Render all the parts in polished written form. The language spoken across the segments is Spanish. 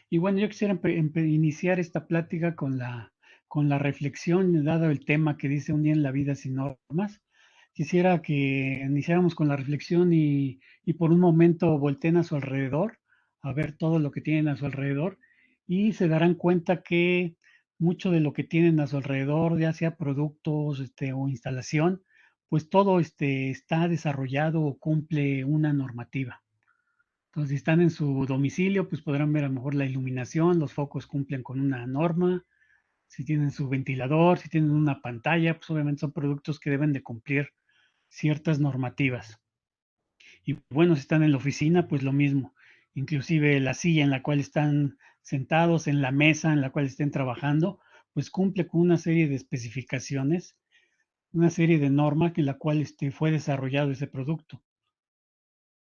Y bueno, yo quisiera iniciar esta plática con la reflexión, dado el tema que dice un día en la vida sin normas. Quisiera que iniciáramos con la reflexión y por un momento volteen a su alrededor, a ver todo lo que tienen a su alrededor y se darán cuenta que mucho de lo que tienen a su alrededor, ya sea productos o instalación, pues todo está desarrollado o cumple una normativa. Entonces, si están en su domicilio, pues podrán ver a lo mejor la iluminación, los focos cumplen con una norma, si tienen su ventilador, si tienen una pantalla, pues obviamente son productos que deben de cumplir ciertas normativas. Y bueno, si están en la oficina, pues lo mismo. Inclusive la silla en la cual están sentados, en la mesa en la cual estén trabajando, pues cumple con una serie de especificaciones, una serie de normas en la cual fue desarrollado ese producto.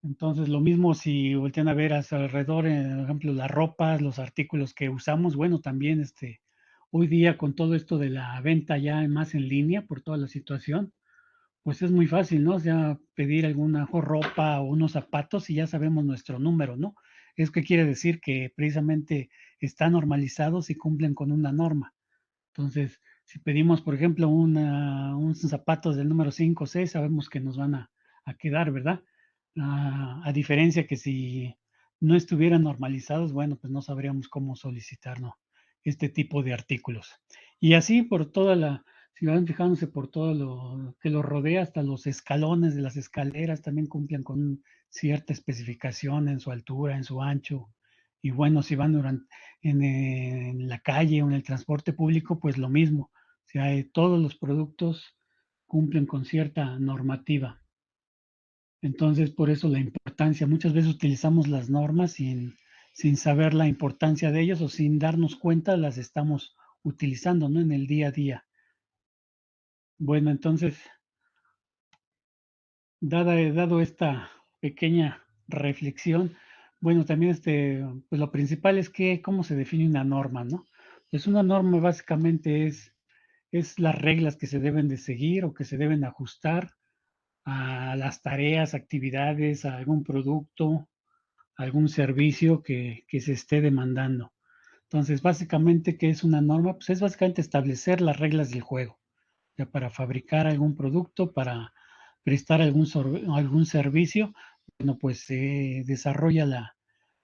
Entonces, lo mismo si voltean a ver a su alrededor, por ejemplo, las ropas, los artículos que usamos, bueno, también hoy día con todo esto de la venta ya más en línea por toda la situación, pues es muy fácil, ¿no? O sea, pedir alguna ropa o unos zapatos y ya sabemos nuestro número, ¿no? Es que quiere decir que precisamente están normalizados y cumplen con una norma. Entonces, si pedimos, por ejemplo, unos zapatos del número 5 o 6, sabemos que nos van a quedar, ¿verdad? A diferencia que si no estuvieran normalizados, bueno, pues no sabríamos cómo solicitar, ¿no? Este tipo de artículos. Y así por toda si van fijándose por todo lo que los rodea, hasta los escalones de las escaleras también cumplen con cierta especificación en su altura, en su ancho. Y bueno, si van en la calle o en el transporte público, pues lo mismo. O sea, todos los productos cumplen con cierta normativa. Entonces, por eso la importancia, muchas veces utilizamos las normas sin saber la importancia de ellas o sin darnos cuenta las estamos utilizando, ¿no? En el día a día. Bueno, entonces, dado esta pequeña reflexión, bueno, también pues lo principal es que cómo se define una norma, ¿no? Pues una norma básicamente es las reglas que se deben de seguir o que se deben ajustar a las tareas, actividades, a algún producto, algún servicio que se esté demandando. Entonces, básicamente, ¿qué es una norma? Pues es básicamente establecer las reglas del juego, ya para fabricar algún producto, para prestar algún servicio, bueno, pues se desarrolla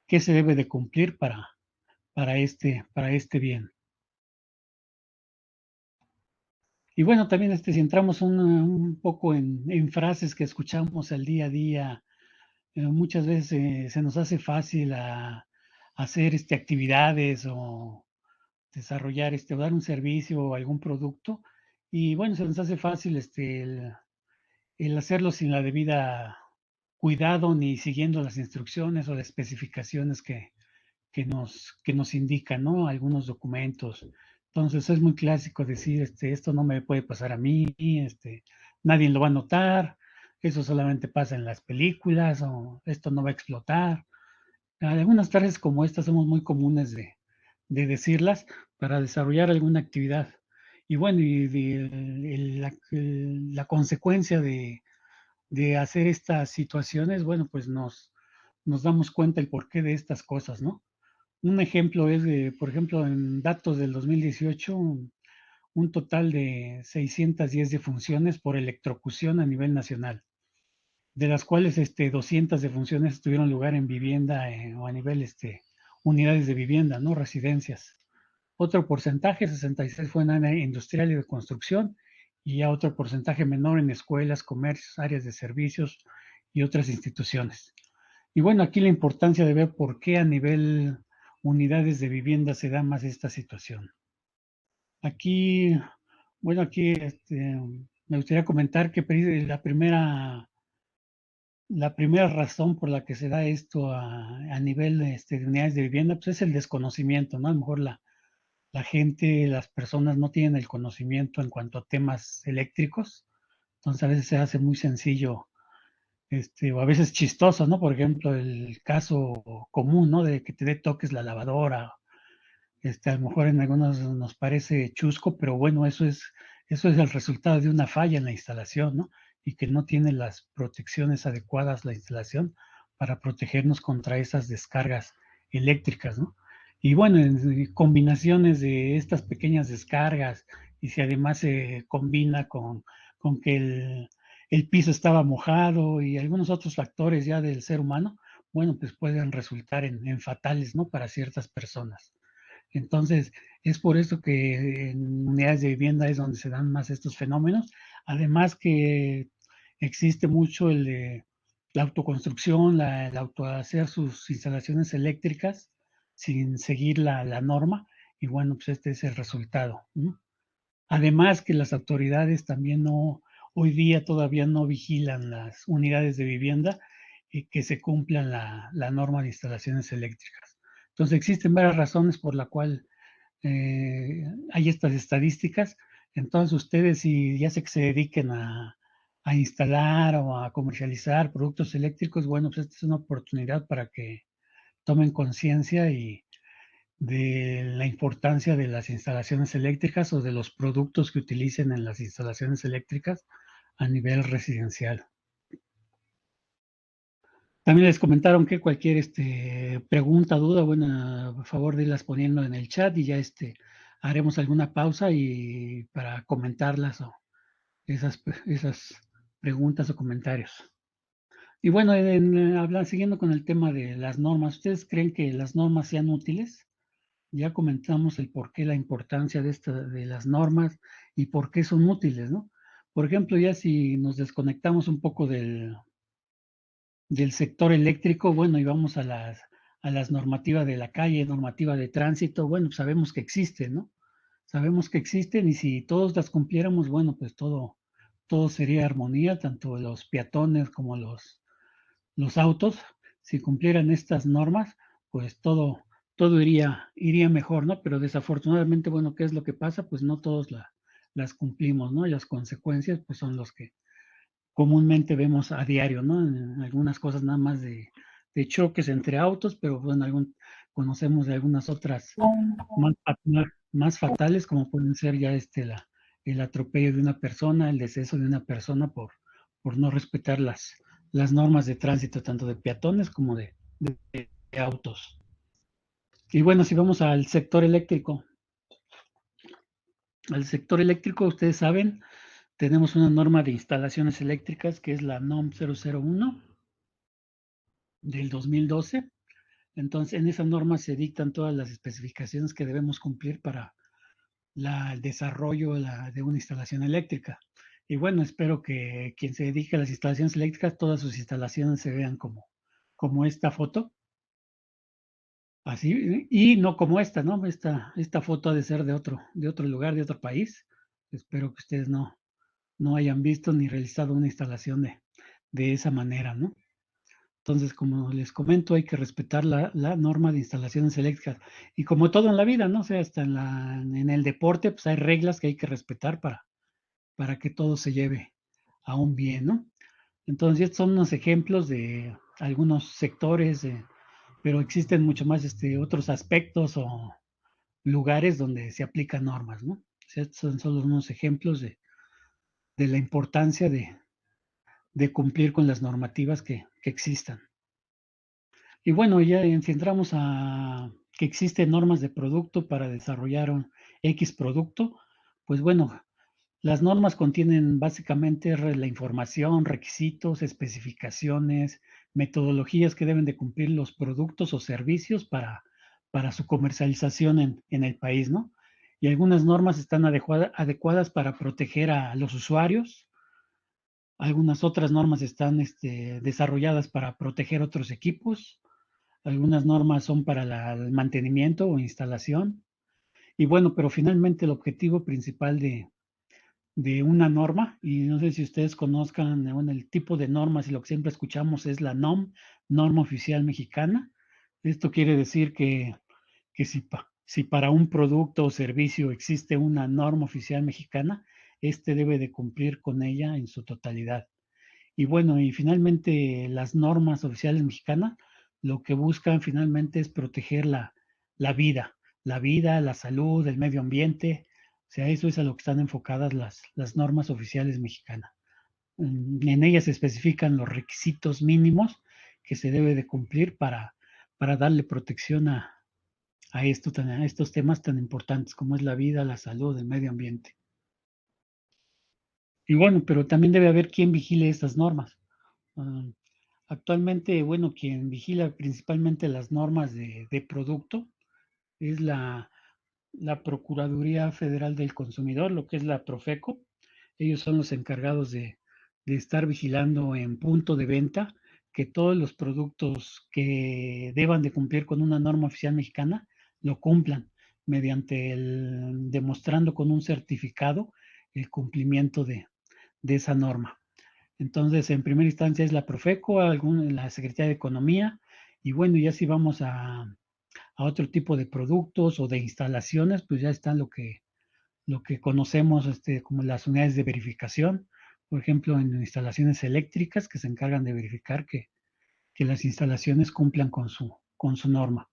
qué se debe de cumplir para este bien. Y bueno, también si entramos un poco en frases que escuchamos al día a día, muchas veces se nos hace fácil hacer actividades o desarrollar o dar un servicio o algún producto. Y bueno, se nos hace fácil el hacerlo sin la debida cuidado ni siguiendo las instrucciones o las especificaciones que nos indican, ¿no? Algunos documentos. Entonces es muy clásico decir, esto no me puede pasar a mí, nadie lo va a notar, eso solamente pasa en las películas o esto no va a explotar. Algunas frases como estas somos muy comunes de decirlas para desarrollar alguna actividad. Y bueno, la consecuencia de hacer estas situaciones, bueno, pues nos damos cuenta el porqué de estas cosas, ¿no? Un ejemplo es, por ejemplo, en datos del 2018, un total de 610 defunciones por electrocución a nivel nacional, de las cuales 200 defunciones tuvieron lugar en vivienda o a nivel unidades de vivienda, ¿no? Residencias. Otro porcentaje, 66, fue en área industrial y de construcción, y ya otro porcentaje menor en escuelas, comercios, áreas de servicios y otras instituciones. Y bueno, aquí la importancia de ver por qué a nivel unidades de vivienda se da más esta situación. Aquí, bueno, me gustaría comentar que la primera razón por la que se da esto a nivel de unidades de vivienda, pues es el desconocimiento, ¿no? A lo mejor la gente, las personas no tienen el conocimiento en cuanto a temas eléctricos, entonces a veces se hace muy sencillo, o a veces chistoso, ¿no? Por ejemplo, el caso común, ¿no? De que te dé toques la lavadora, a lo mejor en algunos nos parece chusco, pero bueno, eso es el resultado de una falla en la instalación, ¿no? Y que no tiene las protecciones adecuadas la instalación para protegernos contra esas descargas eléctricas, ¿no? Y bueno, en combinaciones de estas pequeñas descargas, y si además se combina con que el piso estaba mojado y algunos otros factores ya del ser humano, bueno, pues pueden resultar en fatales, ¿no? Para ciertas personas. Entonces, es por eso que en unidades de vivienda es donde se dan más estos fenómenos. Además que existe mucho el de la autoconstrucción, el autohacer sus instalaciones eléctricas sin seguir la norma. Y bueno, pues este es el resultado, ¿no? Además que las autoridades también hoy día todavía no vigilan las unidades de vivienda y que se cumplan la norma de instalaciones eléctricas. Entonces existen varias razones por la cual hay estas estadísticas. Entonces ustedes, si ya sé que se dediquen a instalar o a comercializar productos eléctricos, bueno, pues esta es una oportunidad para que tomen conciencia y de la importancia de las instalaciones eléctricas o de los productos que utilicen en las instalaciones eléctricas a nivel residencial. También les comentaron que cualquier pregunta, duda, bueno, por favor de irlas poniendo en el chat y ya haremos alguna pausa y para comentarlas o esas preguntas o comentarios. Y bueno, siguiendo con el tema de las normas, ¿ustedes creen que las normas sean útiles? Ya comentamos el por qué, la importancia de las normas y por qué son útiles, ¿no? Por ejemplo, ya si nos desconectamos un poco del sector eléctrico, bueno, y vamos a las normativas de la calle, normativa de tránsito, bueno, pues sabemos que existen, ¿no? Sabemos que existen y si todos las cumpliéramos, bueno, pues todo sería armonía, tanto los peatones como los autos, si cumplieran estas normas, pues todo iría mejor, ¿no? Pero desafortunadamente, bueno, ¿qué es lo que pasa? Pues no todos las cumplimos, ¿no? Y las consecuencias, pues son los que comúnmente vemos a diario, ¿no? En algunas cosas nada más de choques entre autos, pero bueno, conocemos de algunas otras más, más fatales, como pueden ser ya el atropello de una persona, el deceso de una persona por no respetar las normas de tránsito, tanto de peatones como de autos. Y bueno, si vamos al sector eléctrico, ustedes saben, tenemos una norma de instalaciones eléctricas que es la NOM 001 del 2012. Entonces, en esa norma se dictan todas las especificaciones que debemos cumplir para el desarrollo de una instalación eléctrica. Y bueno, espero que quien se dedique a las instalaciones eléctricas, todas sus instalaciones se vean como esta foto, así, y no como esta, ¿no? Esta foto ha de ser de otro lugar, de otro país. Espero que ustedes no hayan visto ni realizado una instalación de esa manera, ¿no? Entonces, como les comento, hay que respetar la norma de instalaciones eléctricas. Y como todo en la vida, ¿no? O sea, hasta en el deporte, pues hay reglas que hay que respetar para que todo se lleve a un bien, ¿no? Entonces, estos son unos ejemplos de algunos sectores, pero existen mucho más otros aspectos o lugares donde se aplican normas, ¿no? O sea, estos son solo unos ejemplos de la importancia de cumplir con las normativas que existan. Y bueno, ya si entramos a que existen normas de producto para desarrollar un X producto, pues bueno, las normas contienen básicamente la información, requisitos, especificaciones, metodologías que deben de cumplir los productos o servicios para su comercialización en el país, ¿no? Y algunas normas están adecuadas para proteger a los usuarios, algunas otras normas están desarrolladas para proteger otros equipos, algunas normas son para el mantenimiento o instalación. Y bueno, pero finalmente el objetivo principal de una norma, y no sé si ustedes conozcan bueno, el tipo de normas y lo que siempre escuchamos es la NOM, Norma Oficial Mexicana. Esto quiere decir que si para un producto o servicio existe una norma oficial mexicana, este debe de cumplir con ella en su totalidad. Y bueno, y finalmente las normas oficiales mexicanas lo que buscan finalmente es proteger la vida, la salud, el medio ambiente. O sea, eso es a lo que están enfocadas las normas oficiales mexicanas. En ellas se especifican los requisitos mínimos que se debe de cumplir para darle protección a estos temas tan importantes como es la vida, la salud, el medio ambiente. Y bueno, pero también debe haber quien vigile estas normas. Ah, Actualmente, bueno, quien vigila principalmente las normas de producto es la Procuraduría Federal del Consumidor, lo que es la Profeco. Ellos son los encargados de estar vigilando en punto de venta que todos los productos que deban de cumplir con una norma oficial mexicana lo cumplan mediante demostrando con un certificado el cumplimiento de esa norma. Entonces, en primera instancia es la Profeco, la Secretaría de Economía, y bueno, ya si vamos a otro tipo de productos o de instalaciones, pues ya está lo que conocemos como las unidades de verificación, por ejemplo, en instalaciones eléctricas que se encargan de verificar que las instalaciones cumplan con su norma.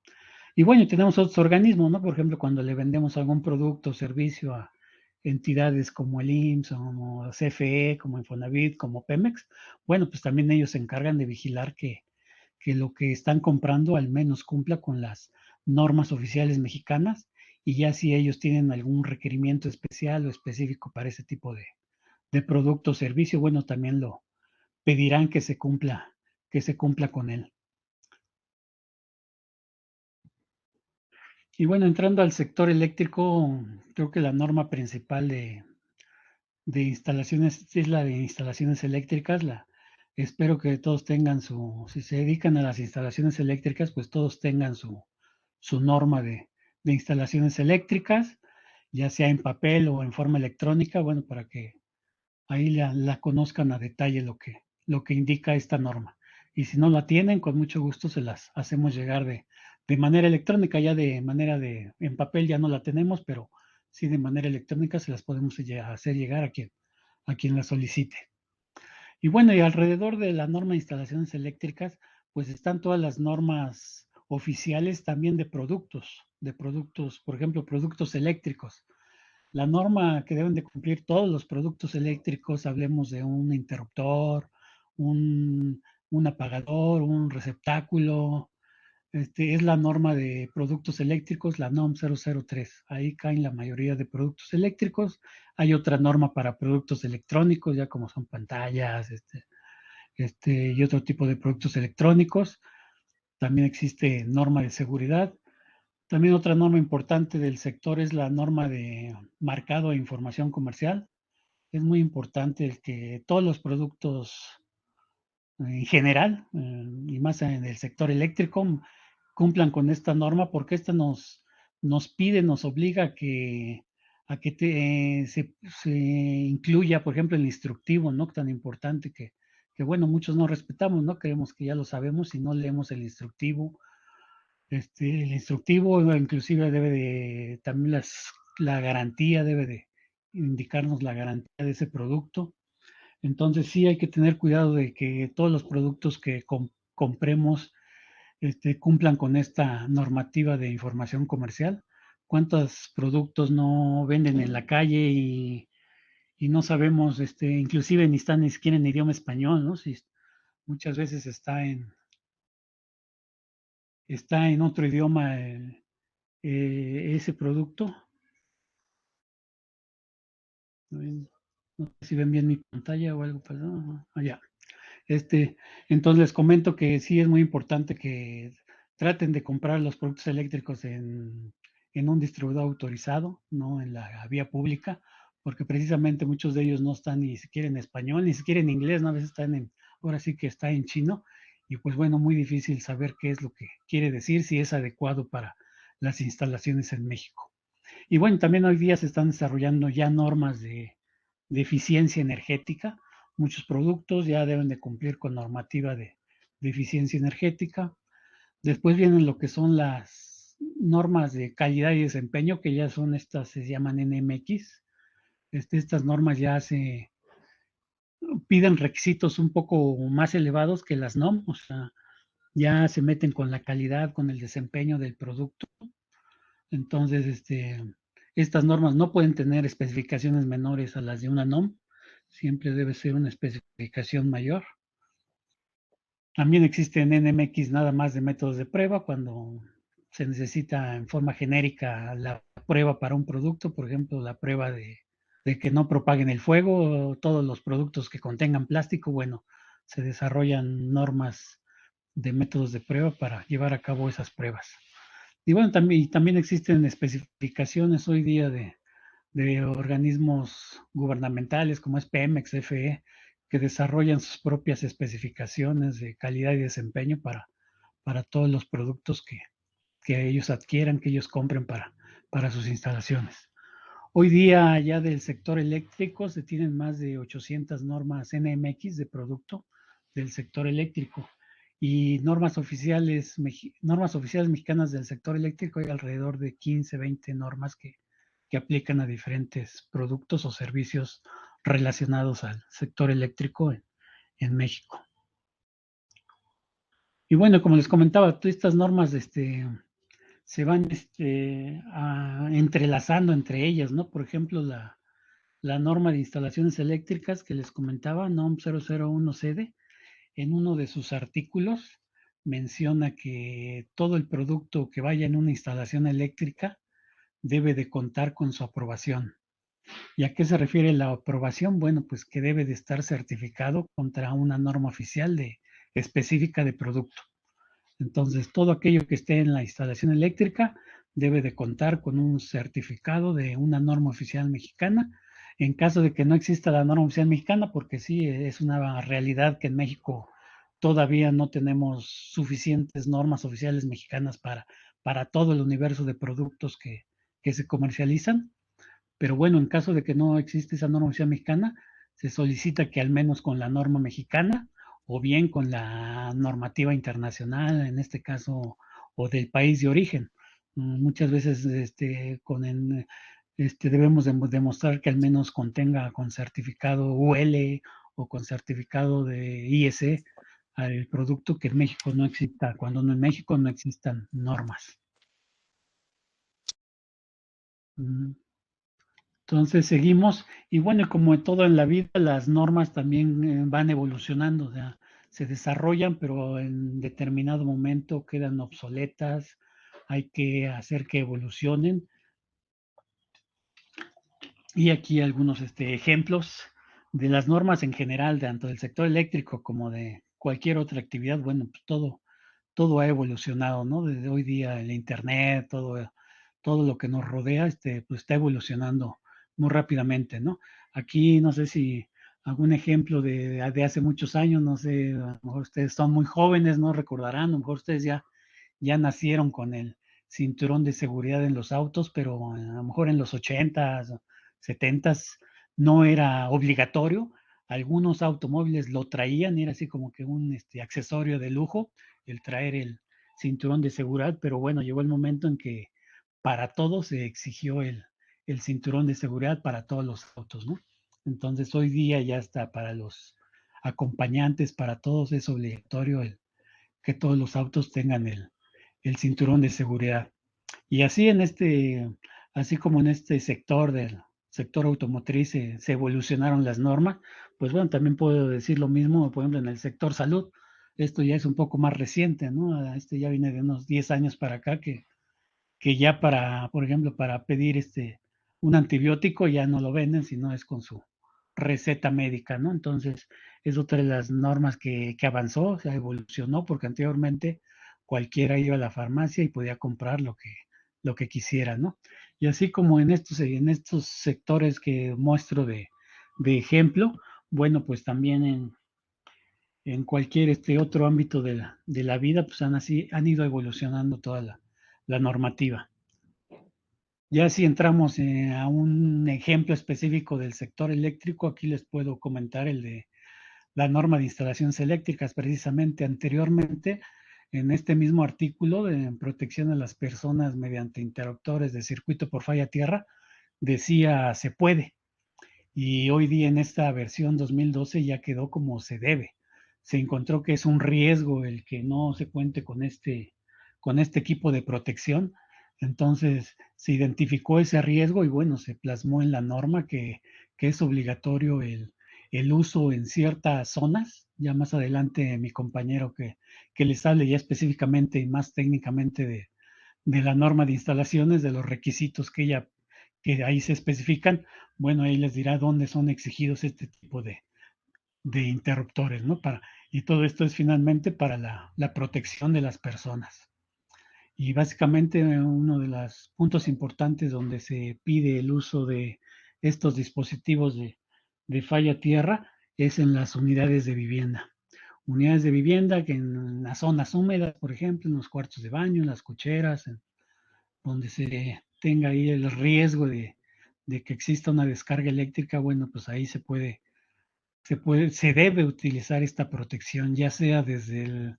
Y bueno, tenemos otros organismos, ¿no? Por ejemplo, cuando le vendemos algún producto o servicio a entidades como el IMSS, como CFE, como Infonavit, como Pemex, bueno, pues también ellos se encargan de vigilar que lo que están comprando al menos cumpla con las normas oficiales mexicanas y ya si ellos tienen algún requerimiento especial o específico para ese tipo de producto o servicio, bueno, también lo pedirán que se cumpla con él. Y bueno, entrando al sector eléctrico, creo que la norma principal de instalaciones es la de instalaciones eléctricas. Espero que todos tengan si se dedican a las instalaciones eléctricas, pues todos tengan su norma de instalaciones eléctricas, ya sea en papel o en forma electrónica, bueno, para que ahí la conozcan a detalle lo que indica esta norma. Y si no la tienen, con mucho gusto se las hacemos llegar de manera electrónica, ya de manera en papel ya no la tenemos, pero sí de manera electrónica se las podemos hacer llegar a quien la solicite. Y bueno, y alrededor de la norma de instalaciones eléctricas, pues están todas las normas oficiales también de productos, por ejemplo, productos eléctricos. La norma que deben de cumplir todos los productos eléctricos, hablemos de un interruptor, un, un apagador, un receptáculo, es la norma de productos eléctricos, la NOM 003. Ahí caen la mayoría de productos eléctricos. Hay otra norma para productos electrónicos, ya como son pantallas, y otro tipo de productos electrónicos. También existe norma de seguridad. También otra norma importante del sector es la norma de marcado e información comercial. Es muy importante el que todos los productos en general, y más en el sector eléctrico, cumplan con esta norma porque esta nos pide, nos obliga a que se incluya, por ejemplo, el instructivo, ¿no? Tan importante que, bueno, muchos no respetamos, ¿no? Creemos que ya lo sabemos y no leemos el instructivo. El instructivo inclusive debe de, también la garantía debe de indicarnos la garantía de ese producto. Entonces sí hay que tener cuidado de que todos los productos que compremos cumplan con esta normativa de información comercial. ¿Cuántos productos no venden en la calle y no sabemos, inclusive ni están ni siquiera en idioma español, ¿no? Si muchas veces está en otro idioma ese producto. No sé si ven bien mi pantalla o algo, perdón. Ya. Entonces les comento que sí es muy importante que traten de comprar los productos eléctricos en un distribuidor autorizado, no en la vía pública, porque precisamente muchos de ellos no están ni siquiera en español, ni siquiera en inglés, ¿no? A veces ahora sí que está en chino, y pues bueno, muy difícil saber qué es lo que quiere decir, si es adecuado para las instalaciones en México. Y bueno, también hoy día se están desarrollando ya normas de eficiencia energética. Muchos productos ya deben de cumplir con normativa de eficiencia energética. Después vienen lo que son las normas de calidad y desempeño, que ya son estas, se llaman NMX. Estas normas ya se piden requisitos un poco más elevados que las NOM, o sea, ya se meten con la calidad, con el desempeño del producto. Entonces, estas normas no pueden tener especificaciones menores a las de una NOM, siempre debe ser una especificación mayor. También existen NMX nada más de métodos de prueba, cuando se necesita en forma genérica la prueba para un producto, por ejemplo, la prueba de que no propaguen el fuego, todos los productos que contengan plástico, bueno, se desarrollan normas de métodos de prueba para llevar a cabo esas pruebas. Y bueno, también existen especificaciones hoy día de organismos gubernamentales como es Pemex, FE, que desarrollan sus propias especificaciones de calidad y desempeño para todos los productos que ellos adquieran, que ellos compren para sus instalaciones. Hoy día ya del sector eléctrico se tienen más de 800 normas NMX de producto del sector eléctrico y normas oficiales mexicanas del sector eléctrico hay alrededor de 15, 20 normas que aplican a diferentes productos o servicios relacionados al sector eléctrico en México. Y bueno, como les comentaba, todas estas normas se van entrelazando entre ellas, ¿no? Por ejemplo, la norma de instalaciones eléctricas que les comentaba, NOM 001CD, en uno de sus artículos menciona que todo el producto que vaya en una instalación eléctrica debe de contar con su aprobación. ¿Y a qué se refiere la aprobación? Bueno, pues que debe de estar certificado contra una norma oficial específica de producto. Entonces, todo aquello que esté en la instalación eléctrica debe de contar con un certificado de una norma oficial mexicana. En caso de que no exista la norma oficial mexicana, porque sí es una realidad que en México todavía no tenemos suficientes normas oficiales mexicanas para todo el universo de productos que se comercializan. Pero bueno, en caso de que no existe esa norma oficial mexicana, se solicita que al menos con la norma mexicana o bien con la normativa internacional, en este caso, o del país de origen. Muchas veces debemos demostrar que al menos contenga con certificado UL o con certificado de IEC al producto que en México no exista, cuando en México no existan normas. Entonces seguimos, y bueno, como en todo en la vida, las normas también van evolucionando, o sea, se desarrollan, pero en determinado momento quedan obsoletas, hay que hacer que evolucionen. Y aquí algunos ejemplos de las normas en general, tanto del sector eléctrico como de cualquier otra actividad. Bueno, pues todo ha evolucionado, ¿no? Desde hoy día el Internet, todo lo que nos rodea, pues está evolucionando muy rápidamente, ¿no? Aquí no sé si algún ejemplo de hace muchos años, no sé, a lo mejor ustedes son muy jóvenes, no recordarán, a lo mejor ustedes ya nacieron con el cinturón de seguridad en los autos, pero a lo mejor en los 80s, 70s no era obligatorio. Algunos automóviles lo traían, era así como que un accesorio de lujo el traer el cinturón de seguridad, pero bueno, llegó el momento en que para todos se exigió el cinturón de seguridad para todos los autos, ¿no? Entonces hoy día ya está para los acompañantes, para todos es obligatorio que todos los autos tengan el cinturón de seguridad. Y así así como en este sector del sector automotriz se evolucionaron las normas, pues bueno, también puedo decir lo mismo, por ejemplo, en el sector salud. Esto ya es un poco más reciente, ¿no? Ya viene de unos 10 años para acá que ya por ejemplo, para pedir un antibiótico ya no lo venden, sino es con su receta médica, ¿no? Entonces, es otra de las normas que avanzó, o sea, evolucionó, porque anteriormente cualquiera iba a la farmacia y podía comprar lo que quisiera, ¿no? Y así como en estos sectores que muestro de ejemplo, bueno, pues también en cualquier otro ámbito de la vida, pues han ido evolucionando toda la normativa. Ya si entramos a un ejemplo específico del sector eléctrico, aquí les puedo comentar el de la norma de instalaciones eléctricas. Precisamente anteriormente, en este mismo artículo de protección a las personas mediante interruptores de circuito por falla tierra, decía se puede. Y hoy día en esta versión 2012 ya quedó como se debe. Se encontró que es un riesgo el que no se cuente con este equipo de protección. Entonces se identificó ese riesgo y bueno, se plasmó en la norma que es obligatorio el uso en ciertas zonas. Ya más adelante mi compañero que les hable ya específicamente y más técnicamente de la norma de instalaciones, de los requisitos que ahí se especifican, bueno, ahí les dirá dónde son exigidos este tipo de interruptores, ¿no? Y todo esto es finalmente para la protección de las personas. Y básicamente uno de los puntos importantes donde se pide el uso de estos dispositivos de falla tierra es en las unidades de vivienda. Unidades de vivienda que en las zonas húmedas, por ejemplo, en los cuartos de baño, en las cocheras, donde se tenga ahí el riesgo de que exista una descarga eléctrica, bueno, pues ahí se debe utilizar esta protección, ya sea desde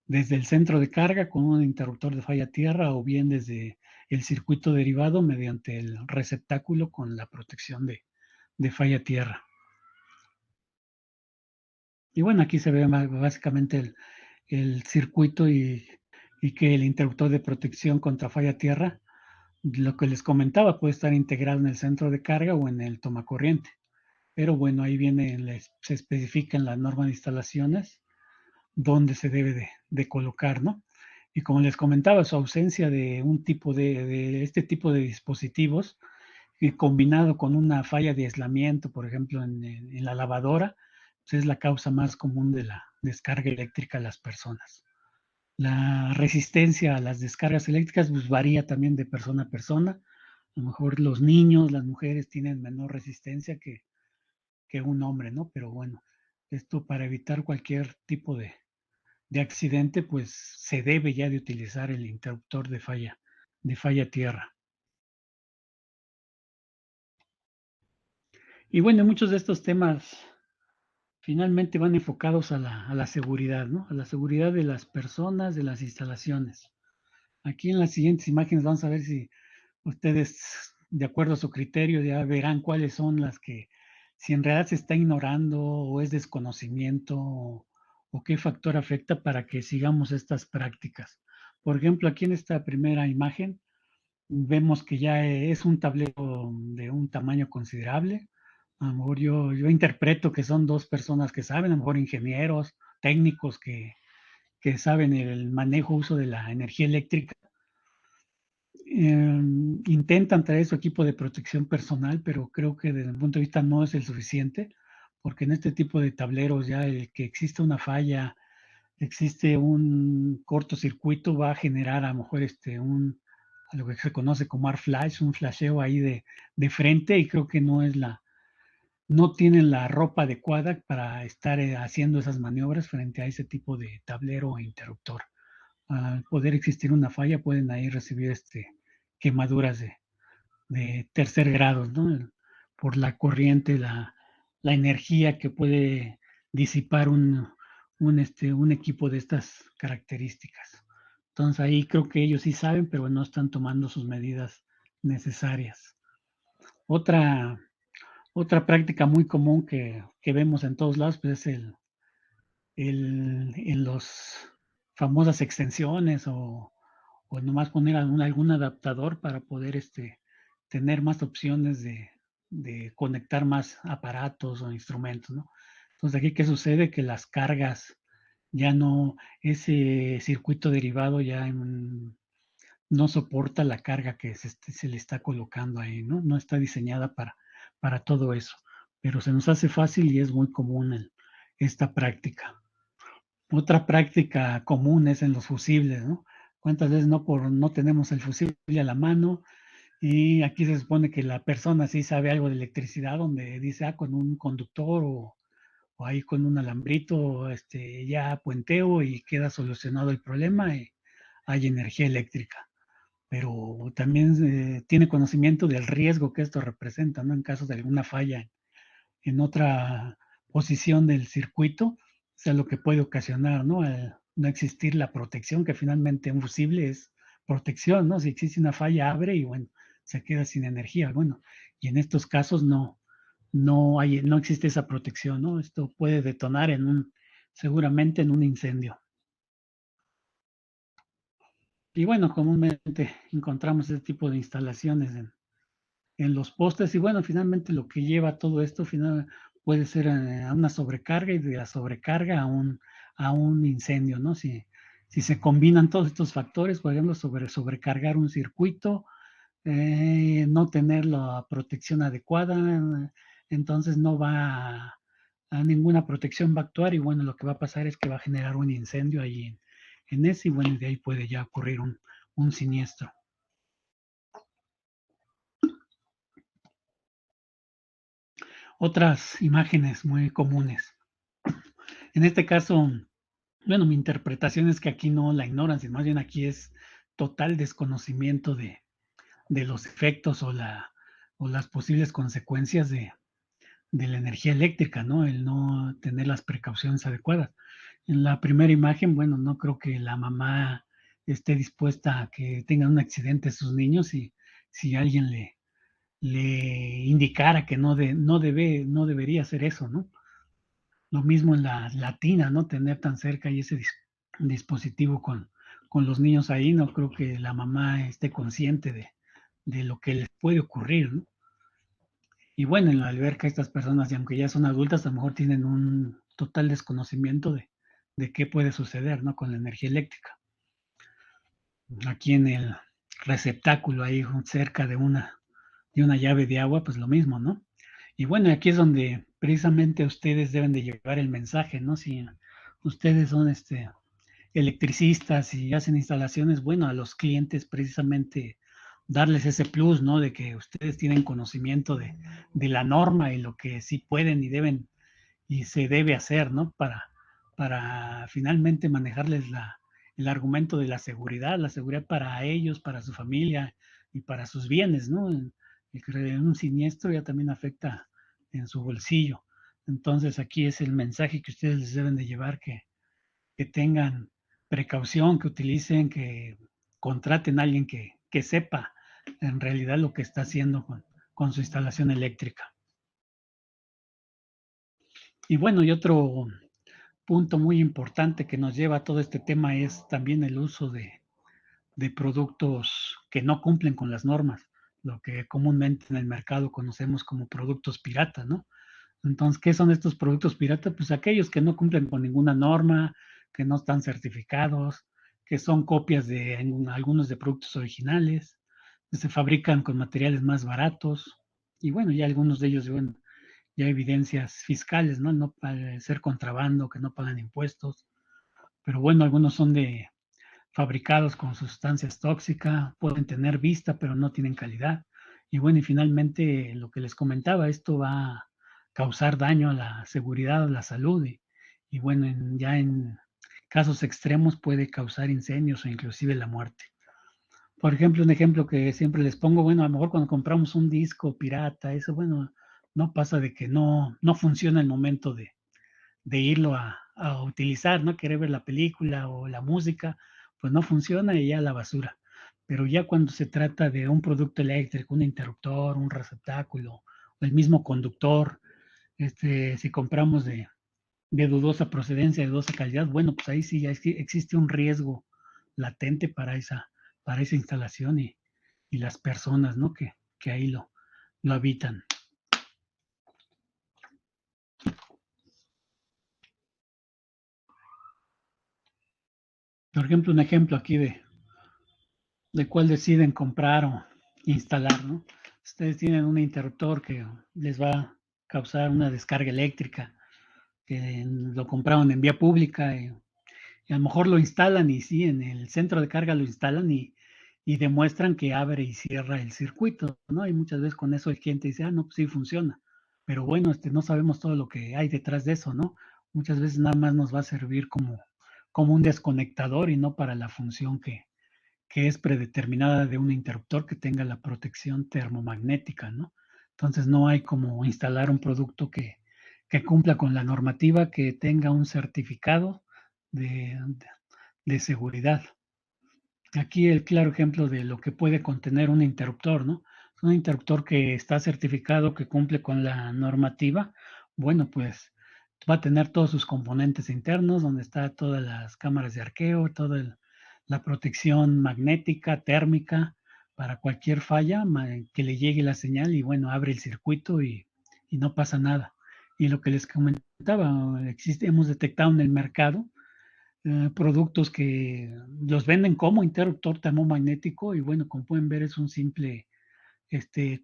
el centro de carga con un interruptor de falla tierra o bien desde el circuito derivado mediante el receptáculo con la protección de falla tierra. Y bueno, aquí se ve básicamente el circuito y que el interruptor de protección contra falla tierra, lo que les comentaba, puede estar integrado en el centro de carga o en el tomacorriente. Pero bueno, ahí se especifica en la norma de instalaciones dónde se debe de colocar, ¿no? Y como les comentaba, su ausencia de un tipo de este tipo de dispositivos, y combinado con una falla de aislamiento, por ejemplo, en la lavadora, pues es la causa más común de la descarga eléctrica a las personas. La resistencia a las descargas eléctricas pues, varía también de persona a persona. A lo mejor los niños, las mujeres tienen menor resistencia que un hombre, ¿no? Pero bueno, esto para evitar cualquier tipo de accidente, pues se debe ya de utilizar el interruptor de falla tierra. Y bueno, muchos de estos temas finalmente van enfocados a la seguridad, ¿no? A la seguridad de las personas, de las instalaciones. Aquí en las siguientes imágenes vamos a ver si ustedes, de acuerdo a su criterio, ya verán cuáles son las que, si en realidad se está ignorando o es desconocimiento o qué factor afecta para que sigamos estas prácticas. Por ejemplo, aquí en esta primera imagen vemos que ya es un tablero de un tamaño considerable. A lo mejor yo interpreto que son dos personas que saben, a lo mejor ingenieros, técnicos que saben el manejo, uso de la energía eléctrica. Intentan traer su equipo de protección personal, pero creo que desde mi punto de vista no es el suficiente, porque en este tipo de tableros ya el que existe una falla, existe un cortocircuito, va a generar a lo mejor a lo que se conoce como arc flash, un flasheo ahí de frente, y creo que no tienen la ropa adecuada para estar haciendo esas maniobras frente a ese tipo de tablero o interruptor. Al poder existir una falla, pueden ahí recibir quemaduras de tercer grado, ¿no? Por la corriente, la energía que puede disipar un equipo de estas características. Entonces ahí creo que ellos sí saben, pero no están tomando sus medidas necesarias. Otra, otra práctica muy común que vemos en todos lados pues es en los famosas extensiones o nomás poner algún adaptador para poder tener más opciones de conectar más aparatos o instrumentos, ¿no? Entonces aquí, ¿qué sucede? Que las cargas ya no, ese circuito derivado ya no soporta la carga que se le está colocando ahí, ¿no? No está diseñada para todo eso, pero se nos hace fácil y es muy común esta práctica. Otra práctica común es en los fusibles, ¿no? ¿Cuántas veces no tenemos el fusible a la mano? Y aquí se supone que la persona sí sabe algo de electricidad, donde dice, con un conductor o ahí con un alambrito, ya puenteo y queda solucionado el problema y hay energía eléctrica. Pero también tiene conocimiento del riesgo que esto representa, ¿no? En caso de alguna falla en otra posición del circuito, o sea, lo que puede ocasionar, ¿no? No existir la protección, que finalmente un fusible es protección, ¿no? Si existe una falla, abre y bueno, se queda sin energía. Bueno, y en estos casos no existe esa protección, ¿no? Esto puede detonar seguramente en un incendio. Y bueno, comúnmente encontramos este tipo de instalaciones en los postes y bueno, finalmente lo que lleva todo esto puede ser a una sobrecarga y de la sobrecarga a un incendio, ¿no? Si se combinan todos estos factores, por ejemplo, sobrecargar un circuito, no tener la protección adecuada, entonces no va a ninguna protección va a actuar y bueno, lo que va a pasar es que va a generar un incendio ahí en ese y bueno, de ahí puede ya ocurrir un siniestro. Otras imágenes muy comunes. En este caso, bueno, mi interpretación es que aquí no la ignoran, sino más bien aquí es total desconocimiento de los efectos o las posibles consecuencias de la energía eléctrica, ¿no? El no tener las precauciones adecuadas. En la primera imagen, bueno, no creo que la mamá esté dispuesta a que tengan un accidente sus niños y si alguien le indicara que no debería hacer eso, ¿no? Lo mismo en la latina, ¿no? Tener tan cerca y ese dispositivo con los niños ahí, no creo que la mamá esté consciente de lo que les puede ocurrir, ¿no? Y bueno, en la alberca estas personas, y aunque ya son adultas, a lo mejor tienen un total desconocimiento de qué puede suceder, ¿no? Con la energía eléctrica. Aquí en el receptáculo, ahí cerca de una llave de agua, pues lo mismo, ¿no? Y bueno, aquí es donde precisamente ustedes deben de llevar el mensaje, ¿no? Si ustedes son electricistas y hacen instalaciones, bueno, a los clientes precisamente darles ese plus, ¿no? De que ustedes tienen conocimiento de la norma y lo que sí pueden y deben y se debe hacer, ¿no? Para finalmente manejarles el argumento de la seguridad para ellos, para su familia y para sus bienes, ¿no? Un siniestro ya también afecta en su bolsillo. Entonces aquí es el mensaje que ustedes les deben de llevar, que tengan precaución, que utilicen, que contraten a alguien que sepa en realidad lo que está haciendo con su instalación eléctrica. Y bueno, y otro punto muy importante que nos lleva a todo este tema es también el uso de productos que no cumplen con las normas, lo que comúnmente en el mercado conocemos como productos piratas, ¿no? Entonces, ¿qué son estos productos piratas? Pues aquellos que no cumplen con ninguna norma, que no están certificados, que son copias de algunos de productos originales, que se fabrican con materiales más baratos, y bueno, ya algunos de ellos, bueno, ya evidencias fiscales, ¿no? No para ser contrabando, que no pagan impuestos, pero bueno, algunos son de fabricados con sustancias tóxicas, pueden tener vista, pero no tienen calidad. Y bueno, y finalmente lo que les comentaba, esto va a causar daño a la seguridad, a la salud, y bueno, ya en casos extremos puede causar incendios o inclusive la muerte. Por ejemplo, un ejemplo que siempre les pongo, bueno, a lo mejor cuando compramos un disco pirata, eso, bueno, no pasa de que no funciona el momento de irlo a utilizar, ¿no? Querer ver la película o la música, pues no funciona y ya a la basura. Pero ya cuando se trata de un producto eléctrico, un interruptor, un receptáculo, o el mismo conductor, si compramos de dudosa procedencia, de dudosa calidad, bueno, pues ahí sí ya existe un riesgo latente para esa instalación y las personas, ¿no? Que ahí lo habitan. Por ejemplo, un ejemplo aquí de cuál deciden comprar o instalar, ¿no? Ustedes tienen un interruptor que les va a causar una descarga eléctrica, que lo compraron en vía pública y a lo mejor lo instalan y sí, en el centro de carga lo instalan y demuestran que abre y cierra el circuito, ¿no? Y muchas veces con eso el cliente dice, ah, no, pues sí funciona. Pero bueno, no sabemos todo lo que hay detrás de eso, ¿no? Muchas veces nada más nos va a servir como un desconectador y no para la función que es predeterminada de un interruptor que tenga la protección termomagnética, ¿no? Entonces no hay como instalar un producto que cumpla con la normativa, que tenga un certificado de, de seguridad. Aquí el claro ejemplo de lo que puede contener un interruptor, ¿no? Un interruptor que está certificado, que cumple con la normativa, bueno, pues va a tener todos sus componentes internos, donde está todas las cámaras de arqueo, toda la protección magnética, térmica, para cualquier falla que le llegue la señal y bueno, abre el circuito y no pasa nada. Y lo que les comentaba, hemos detectado en el mercado productos que los venden como interruptor termomagnético y bueno, como pueden ver es un simple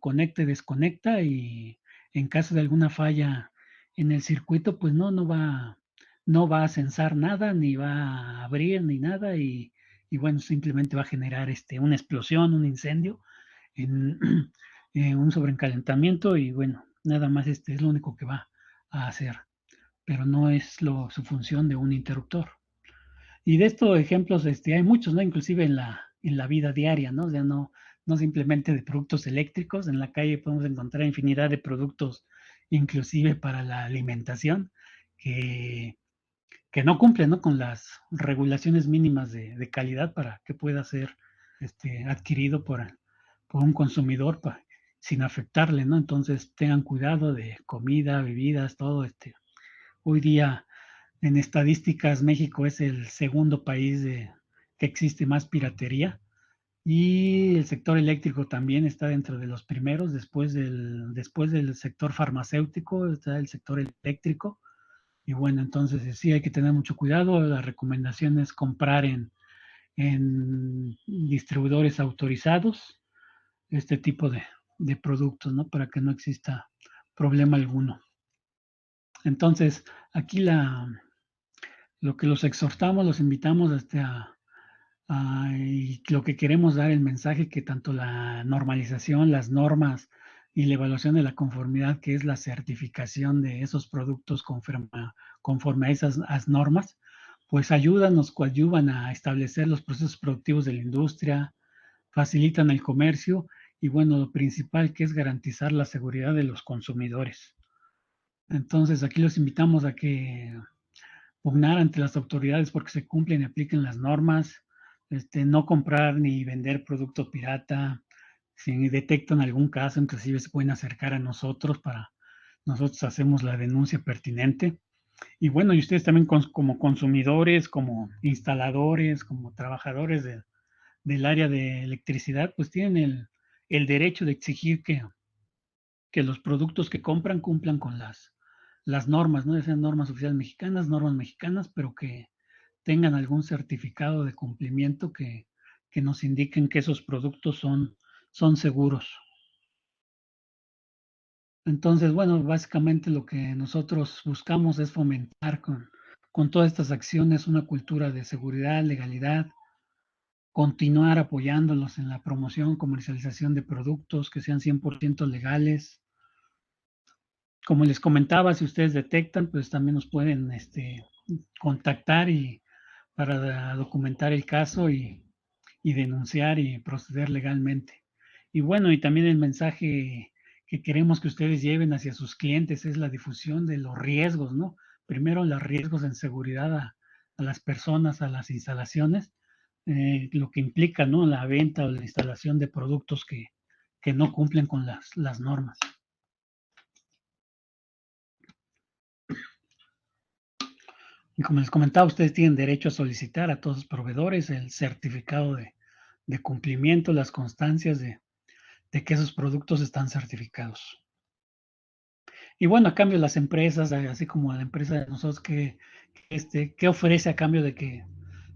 conecta y desconecta y en caso de alguna falla en el circuito, pues no va a censar nada, ni va a abrir, ni nada, y bueno, simplemente va a generar una explosión, un incendio, en, un sobrecalentamiento, y bueno, nada más es lo único que va a hacer, pero no es su función de un interruptor. Y de estos ejemplos, hay muchos, ¿no? Inclusive en la vida diaria, ¿no? O sea, no simplemente de productos eléctricos, en la calle podemos encontrar infinidad de productos, inclusive para la alimentación, que, que no cumplen, ¿no? Con las regulaciones mínimas de calidad para que pueda ser adquirido por un consumidor sin afectarle, ¿no? Entonces tengan cuidado de comida, bebidas, todo. Hoy día en estadísticas, México es el segundo país que existe más piratería y el sector eléctrico también está dentro de los primeros, después del sector farmacéutico está el sector eléctrico. Y bueno, entonces sí hay que tener mucho cuidado. La recomendación es comprar en distribuidores autorizados este tipo de productos, ¿no? Para que no exista problema alguno. Entonces, aquí lo que los exhortamos, los invitamos y lo que queremos dar el mensaje que tanto la normalización, las normas y la evaluación de la conformidad, que es la certificación de esos productos conforme a esas normas, pues nos coadyuvan a establecer los procesos productivos de la industria, facilitan el comercio y bueno, lo principal que es garantizar la seguridad de los consumidores. Entonces aquí los invitamos a que pugnar ante las autoridades porque se cumplen y apliquen las normas, no comprar ni vender producto pirata. Si detectan algún caso, inclusive se pueden acercar a nosotros para nosotros hacemos la denuncia pertinente. Y bueno, y ustedes también como consumidores, como instaladores, como trabajadores del área de electricidad, pues tienen el derecho de exigir que los productos que compran cumplan con las normas, ¿no? Esas normas oficiales mexicanas, normas mexicanas, pero que tengan algún certificado de cumplimiento que nos indiquen que esos productos son seguros. Entonces, bueno, básicamente lo que nosotros buscamos es fomentar con todas estas acciones una cultura de seguridad, legalidad, continuar apoyándolos en la promoción, comercialización de productos que sean 100% legales. Como les comentaba, si ustedes detectan, pues también nos pueden contactar y para documentar el caso y denunciar y proceder legalmente. Y bueno, y también el mensaje que queremos que ustedes lleven hacia sus clientes es la difusión de los riesgos, ¿no? Primero, los riesgos en seguridad a las personas, a las instalaciones, lo que implica, ¿no? La venta o la instalación de productos que no cumplen con las normas. Y como les comentaba, ustedes tienen derecho a solicitar a todos los proveedores el certificado de cumplimiento, las constancias de que esos productos están certificados. Y bueno, a cambio las empresas, así como a la empresa de nosotros, ¿qué ofrece a cambio de que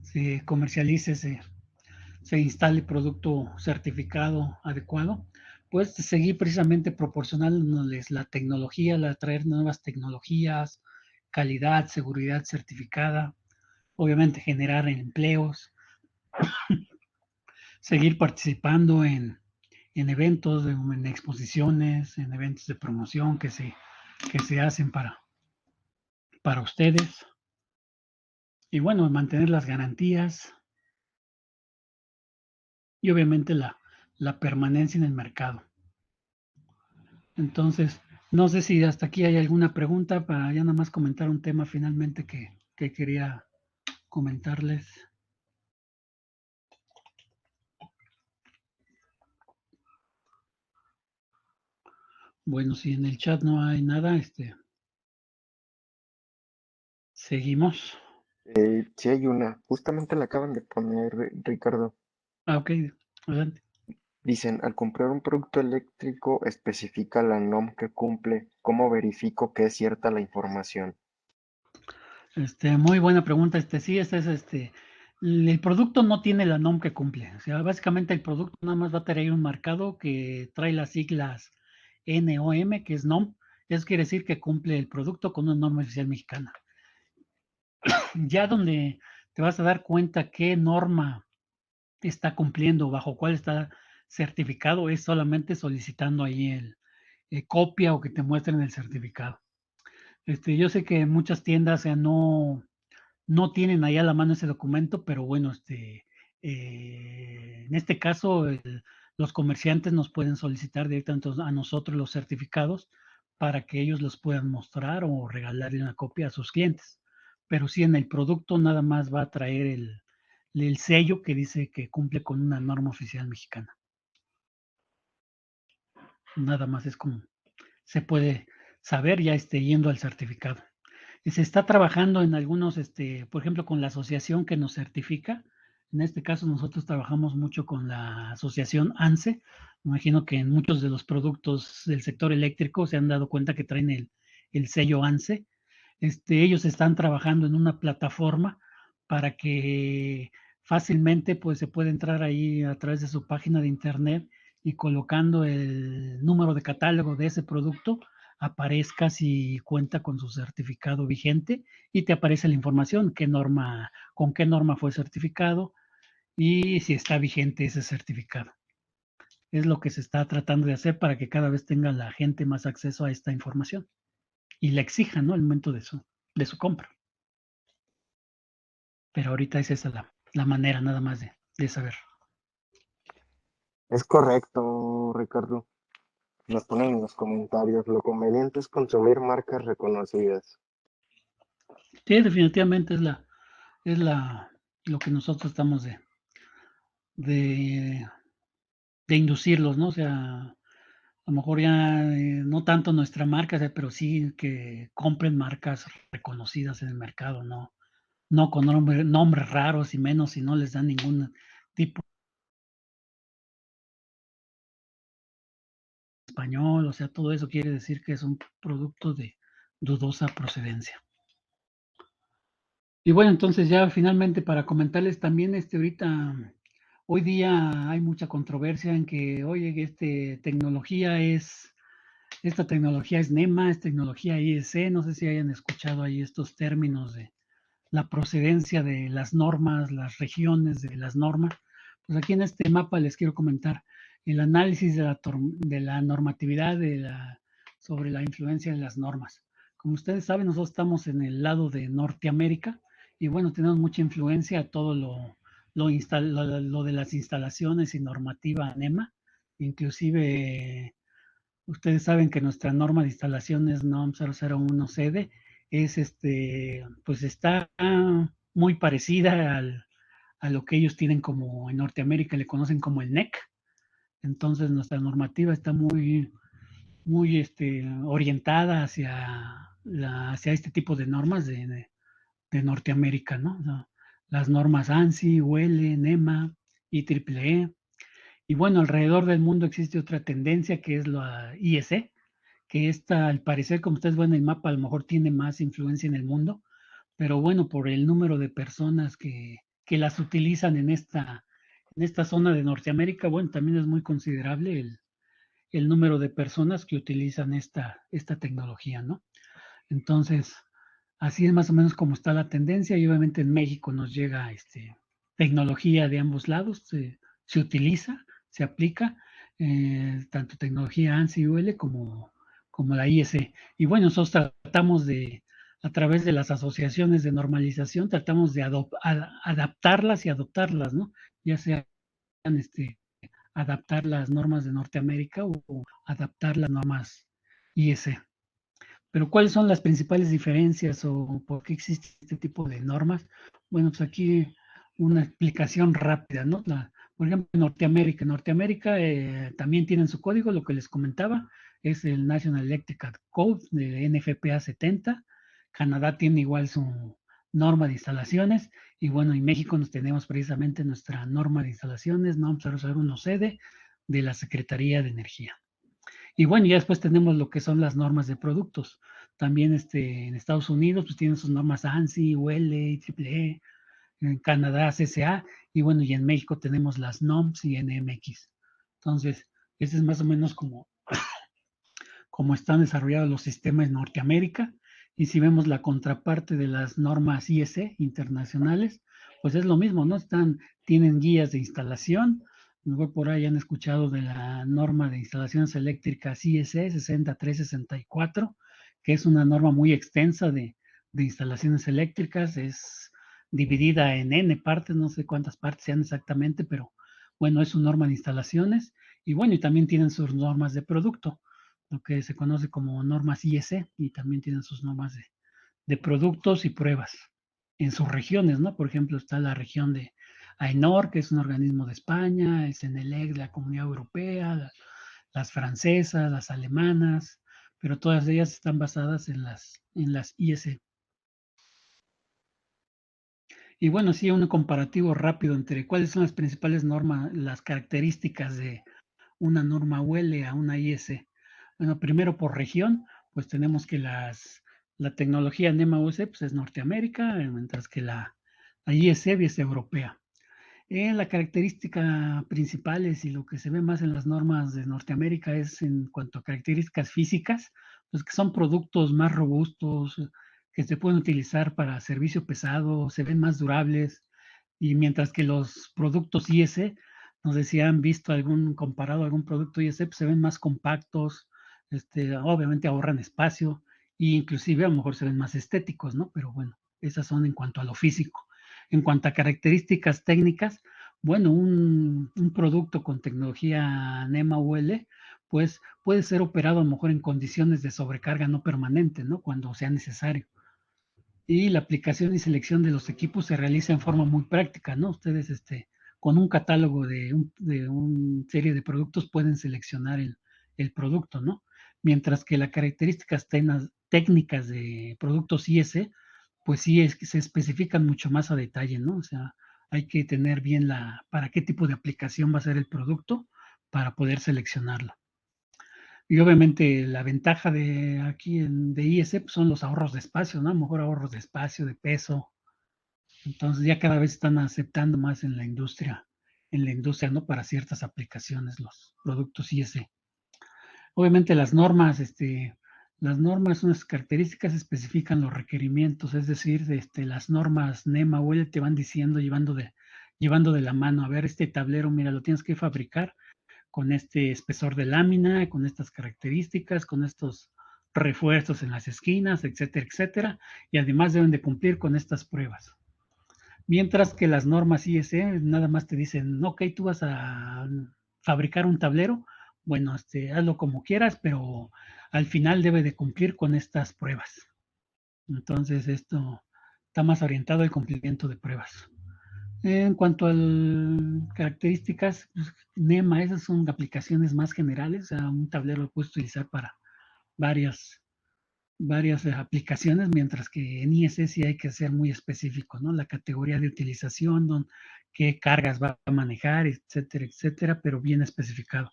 se comercialice, se instale producto certificado adecuado? Pues seguir precisamente proporcionándoles la tecnología, traer nuevas tecnologías, calidad, seguridad certificada, obviamente generar empleos, seguir participando en eventos, en exposiciones, en eventos de promoción que se hacen para ustedes. Y bueno, mantener las garantías y obviamente la permanencia en el mercado. Entonces, no sé si hasta aquí hay alguna pregunta para ya nada más comentar un tema finalmente que quería comentarles. Bueno, si en el chat no hay nada, seguimos. Sí hay una, justamente la acaban de poner, Ricardo. Ah, ok, adelante. Dicen, al comprar un producto eléctrico, especifica la NOM que cumple. ¿Cómo verifico que es cierta la información? Muy buena pregunta. Sí, el producto no tiene la NOM que cumple. O sea, básicamente el producto nada más va a tener un marcado que trae las siglas NOM, que es NOM. Eso quiere decir que cumple el producto con una norma oficial mexicana. Ya donde te vas a dar cuenta qué norma está cumpliendo, bajo cuál está certificado, es solamente solicitando ahí copia o que te muestren el certificado. Yo sé que muchas tiendas, o sea, no tienen ahí a la mano ese documento, pero bueno, en este caso, los comerciantes nos pueden solicitar directamente a nosotros los certificados para que ellos los puedan mostrar o regalarle una copia a sus clientes. Pero sí, en el producto nada más va a traer el sello que dice que cumple con una norma oficial mexicana. Nada más es como se puede saber ya yendo al certificado. Y se está trabajando en algunos, por ejemplo, con la asociación que nos certifica. En este caso, nosotros trabajamos mucho con la asociación ANSE. Me imagino que en muchos de los productos del sector eléctrico se han dado cuenta que traen el sello ANSE. Ellos están trabajando en una plataforma para que fácilmente pues, se puede entrar ahí a través de su página de internet y colocando el número de catálogo de ese producto, aparezca si cuenta con su certificado vigente y te aparece la información, con qué norma fue certificado y si está vigente ese certificado. Es lo que se está tratando de hacer para que cada vez tenga la gente más acceso a esta información y la exija, ¿no? Al momento de su compra. Pero ahorita es esa la manera nada más de saber. Es correcto, Ricardo. Nos ponen en los comentarios, lo conveniente es consumir marcas reconocidas. Sí, definitivamente es lo que nosotros estamos de, de inducirlos, ¿no? O sea, a lo mejor ya no tanto nuestra marca, pero sí que compren marcas reconocidas en el mercado, no con nombres raros y menos si no les dan ningún tipo de español, o sea, todo eso quiere decir que es un producto de dudosa procedencia. Y bueno, entonces ya finalmente para comentarles también, ahorita, hoy día hay mucha controversia en que, oye, esta tecnología es NEMA, es tecnología IEC, no sé si hayan escuchado ahí estos términos de la procedencia de las normas, las regiones de las normas. Pues aquí en este mapa les quiero comentar el análisis de la normatividad sobre la influencia de las normas. Como ustedes saben, nosotros estamos en el lado de Norteamérica y bueno, tenemos mucha influencia a todo lo de las instalaciones y normativa NEMA, inclusive ustedes saben que nuestra norma de instalaciones NOM 001 sede pues está muy parecida a lo que ellos tienen como en Norteamérica le conocen como el NEC. Entonces nuestra normativa está muy orientada hacia este tipo de normas de Norteamérica, ¿no? O sea, las normas ANSI, UL, NEMA, IEEE. Y bueno, alrededor del mundo existe otra tendencia que es la IEC, que esta, al parecer, como ustedes ven en el mapa, a lo mejor tiene más influencia en el mundo, pero bueno, por el número de personas que las utilizan en esta zona de Norteamérica, bueno, también es muy considerable el número de personas que utilizan esta tecnología, ¿no? Entonces, así es más o menos como está la tendencia y obviamente en México nos llega tecnología de ambos lados, se utiliza, se aplica, tanto tecnología ANSI UL como la IEC. Y bueno, nosotros tratamos a través de las asociaciones de normalización, tratamos de adaptarlas y adoptarlas, ¿no? Ya sean adaptar las normas de Norteamérica o adaptar las normas IEC. Pero ¿cuáles son las principales diferencias o por qué existe este tipo de normas? Bueno, pues aquí una explicación rápida, ¿no? Por ejemplo, Norteamérica también tienen su código, lo que les comentaba, es el National Electrical Code de NFPA 70. Canadá tiene igual su norma de instalaciones y bueno, en México nos tenemos precisamente nuestra norma de instalaciones, NOM 001 sede de la Secretaría de Energía. Y bueno, ya después tenemos lo que son las normas de productos. También en Estados Unidos pues tienen sus normas ANSI, UL, IEEE, en Canadá CSA, y bueno, y en México tenemos las NOMS y NMX. Entonces, ese es más o menos como están desarrollados los sistemas en Norteamérica. Y si vemos la contraparte de las normas IEC internacionales, pues es lo mismo, ¿no? Tienen guías de instalación. Luego por ahí han escuchado de la norma de instalaciones eléctricas IEC 60364, que es una norma muy extensa de instalaciones eléctricas. Es dividida en N partes, no sé cuántas partes sean exactamente, pero bueno, es su norma de instalaciones. Y bueno, y también tienen sus normas de producto, lo que se conoce como normas IEC, y también tienen sus normas de productos y pruebas en sus regiones, ¿no? Por ejemplo, está la región de AENOR, que es un organismo de España, es ENELEC de la Comunidad Europea, las francesas, las alemanas, pero todas ellas están basadas en las IEC. Y bueno, sí, un comparativo rápido entre cuáles son las principales normas, las características de una norma UL a una IEC. Bueno, primero por región, pues tenemos que la tecnología NEMA UC pues es Norteamérica, mientras que la IEC es europea. La característica principales y lo que se ve más en las normas de Norteamérica es en cuanto a características físicas, pues que son productos más robustos, que se pueden utilizar para servicio pesado, se ven más durables, y mientras que los productos IS, no sé si han visto comparado algún producto IS, pues se ven más compactos, obviamente ahorran espacio, e inclusive a lo mejor se ven más estéticos, ¿no? Pero bueno, esas son en cuanto a lo físico. En cuanto a características técnicas, bueno, un producto con tecnología NEMA UL, pues puede ser operado a lo mejor en condiciones de sobrecarga no permanente, ¿no? Cuando sea necesario. Y la aplicación y selección de los equipos se realiza en forma muy práctica, ¿no? Ustedes, con un catálogo de una serie de productos pueden seleccionar el producto, ¿no? Mientras que las características técnicas de productos IS, pues sí es que se especifican mucho más a detalle, ¿no? O sea, hay que tener bien para qué tipo de aplicación va a ser el producto para poder seleccionarlo. Y obviamente la ventaja de aquí de IS pues son los ahorros de espacio, ¿no? A lo mejor ahorros de espacio, de peso. Entonces ya cada vez están aceptando más en la industria, ¿no? Para ciertas aplicaciones, los productos IS. Obviamente las normas, unas características especifican los requerimientos, es decir, las normas NEMA o te van diciendo, llevando de la mano, a ver, este tablero, mira, lo tienes que fabricar con este espesor de lámina, con estas características, con estos refuerzos en las esquinas, etcétera, etcétera, y además deben de cumplir con estas pruebas. Mientras que las normas ISE nada más te dicen, ok, tú vas a fabricar un tablero, bueno, hazlo como quieras, pero al final debe de cumplir con estas pruebas. Entonces esto está más orientado al cumplimiento de pruebas. En cuanto a características, pues, NEMA, esas son aplicaciones más generales, o sea, un tablero lo puedes utilizar para varias, varias aplicaciones, mientras que en IS sí hay que ser muy específico, ¿no? La categoría de utilización, qué cargas va a manejar, etcétera, etcétera, pero bien especificado.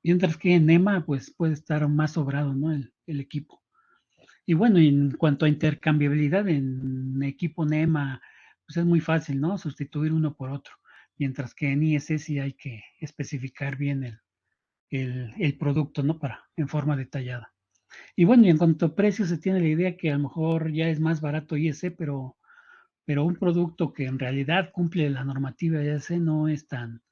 Mientras que en NEMA, pues puede estar más sobrado, ¿no? El equipo. Y bueno, en cuanto a intercambiabilidad en equipo NEMA, pues es muy fácil, ¿no? Sustituir uno por otro. Mientras que en IS sí hay que especificar bien el producto, ¿no? En forma detallada. Y bueno, y en cuanto a precios, se tiene la idea que a lo mejor ya es más barato IS, pero un producto que en realidad cumple la normativa IS no es tan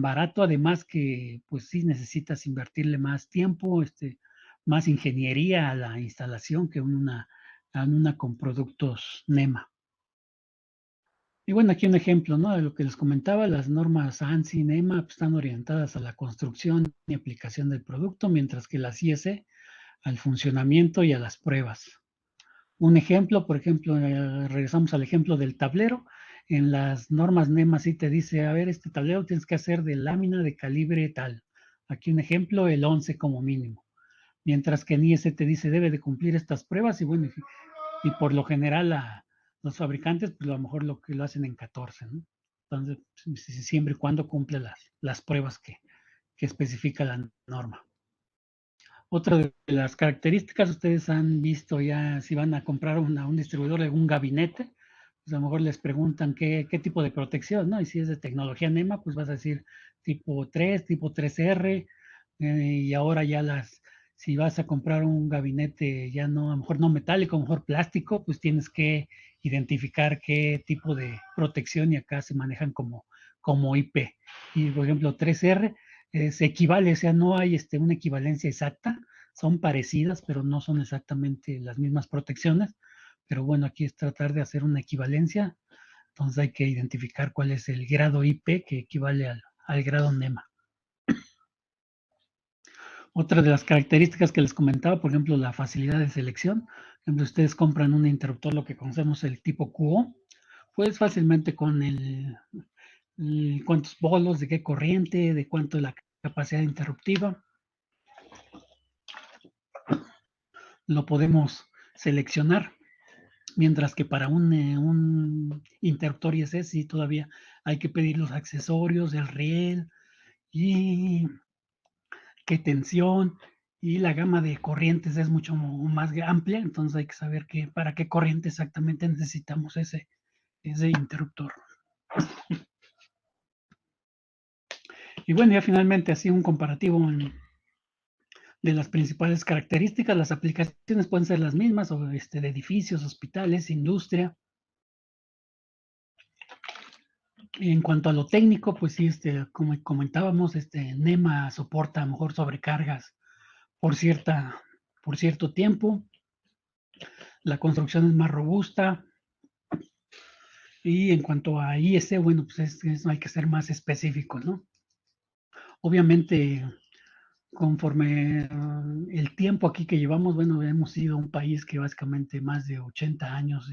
barato, además que pues sí necesitas invertirle más tiempo, más ingeniería a la instalación que a una con productos NEMA. Y bueno, aquí un ejemplo, ¿no? De lo que les comentaba, las normas ANSI y NEMA pues, están orientadas a la construcción y aplicación del producto, mientras que las IS al funcionamiento y a las pruebas. Un ejemplo, por ejemplo, regresamos al ejemplo del tablero. En las normas NEMA sí te dice, a ver, este tablero tienes que hacer de lámina de calibre tal. Aquí un ejemplo, el 11 como mínimo. Mientras que en IS te dice, debe de cumplir estas pruebas y bueno, y por lo general los fabricantes, pues a lo mejor lo que lo hacen en 14, ¿no? Entonces, siempre y cuando cumple las pruebas que especifica la norma. Otra de las características, ustedes han visto ya si van a comprar un distribuidor de algún gabinete, pues a lo mejor les preguntan qué tipo de protección, ¿no? Y si es de tecnología NEMA, pues vas a decir tipo 3, tipo 3R, y ahora ya si vas a comprar un gabinete ya no, a lo mejor no metálico, a lo mejor plástico, pues tienes que identificar qué tipo de protección y acá se manejan como IP. Y por ejemplo, 3R se equivale, o sea, no hay una equivalencia exacta, son parecidas, pero no son exactamente las mismas protecciones. Pero bueno, aquí es tratar de hacer una equivalencia, entonces hay que identificar cuál es el grado IP que equivale al grado NEMA. Otra de las características que les comentaba, por ejemplo, la facilidad de selección. Por ejemplo, ustedes compran un interruptor, lo que conocemos el tipo QO, pues fácilmente con cuántos bolos, de qué corriente, de cuánto es la capacidad interruptiva, lo podemos seleccionar, mientras que para un interruptor IS sí todavía hay que pedir los accesorios, el riel y qué tensión, y la gama de corrientes es mucho más amplia, entonces hay que saber para qué corriente exactamente necesitamos ese interruptor. Y bueno, ya finalmente así un comparativo de las principales características. Las aplicaciones pueden ser las mismas, o de edificios, hospitales, industria. En cuanto a lo técnico, pues sí, como comentábamos, NEMA soporta a lo mejor sobrecargas por por cierto tiempo. La construcción es más robusta. Y en cuanto a IS, bueno, pues hay que ser más específicos, ¿no? Obviamente, conforme el tiempo aquí que llevamos, bueno, hemos sido un país que básicamente más de 80 años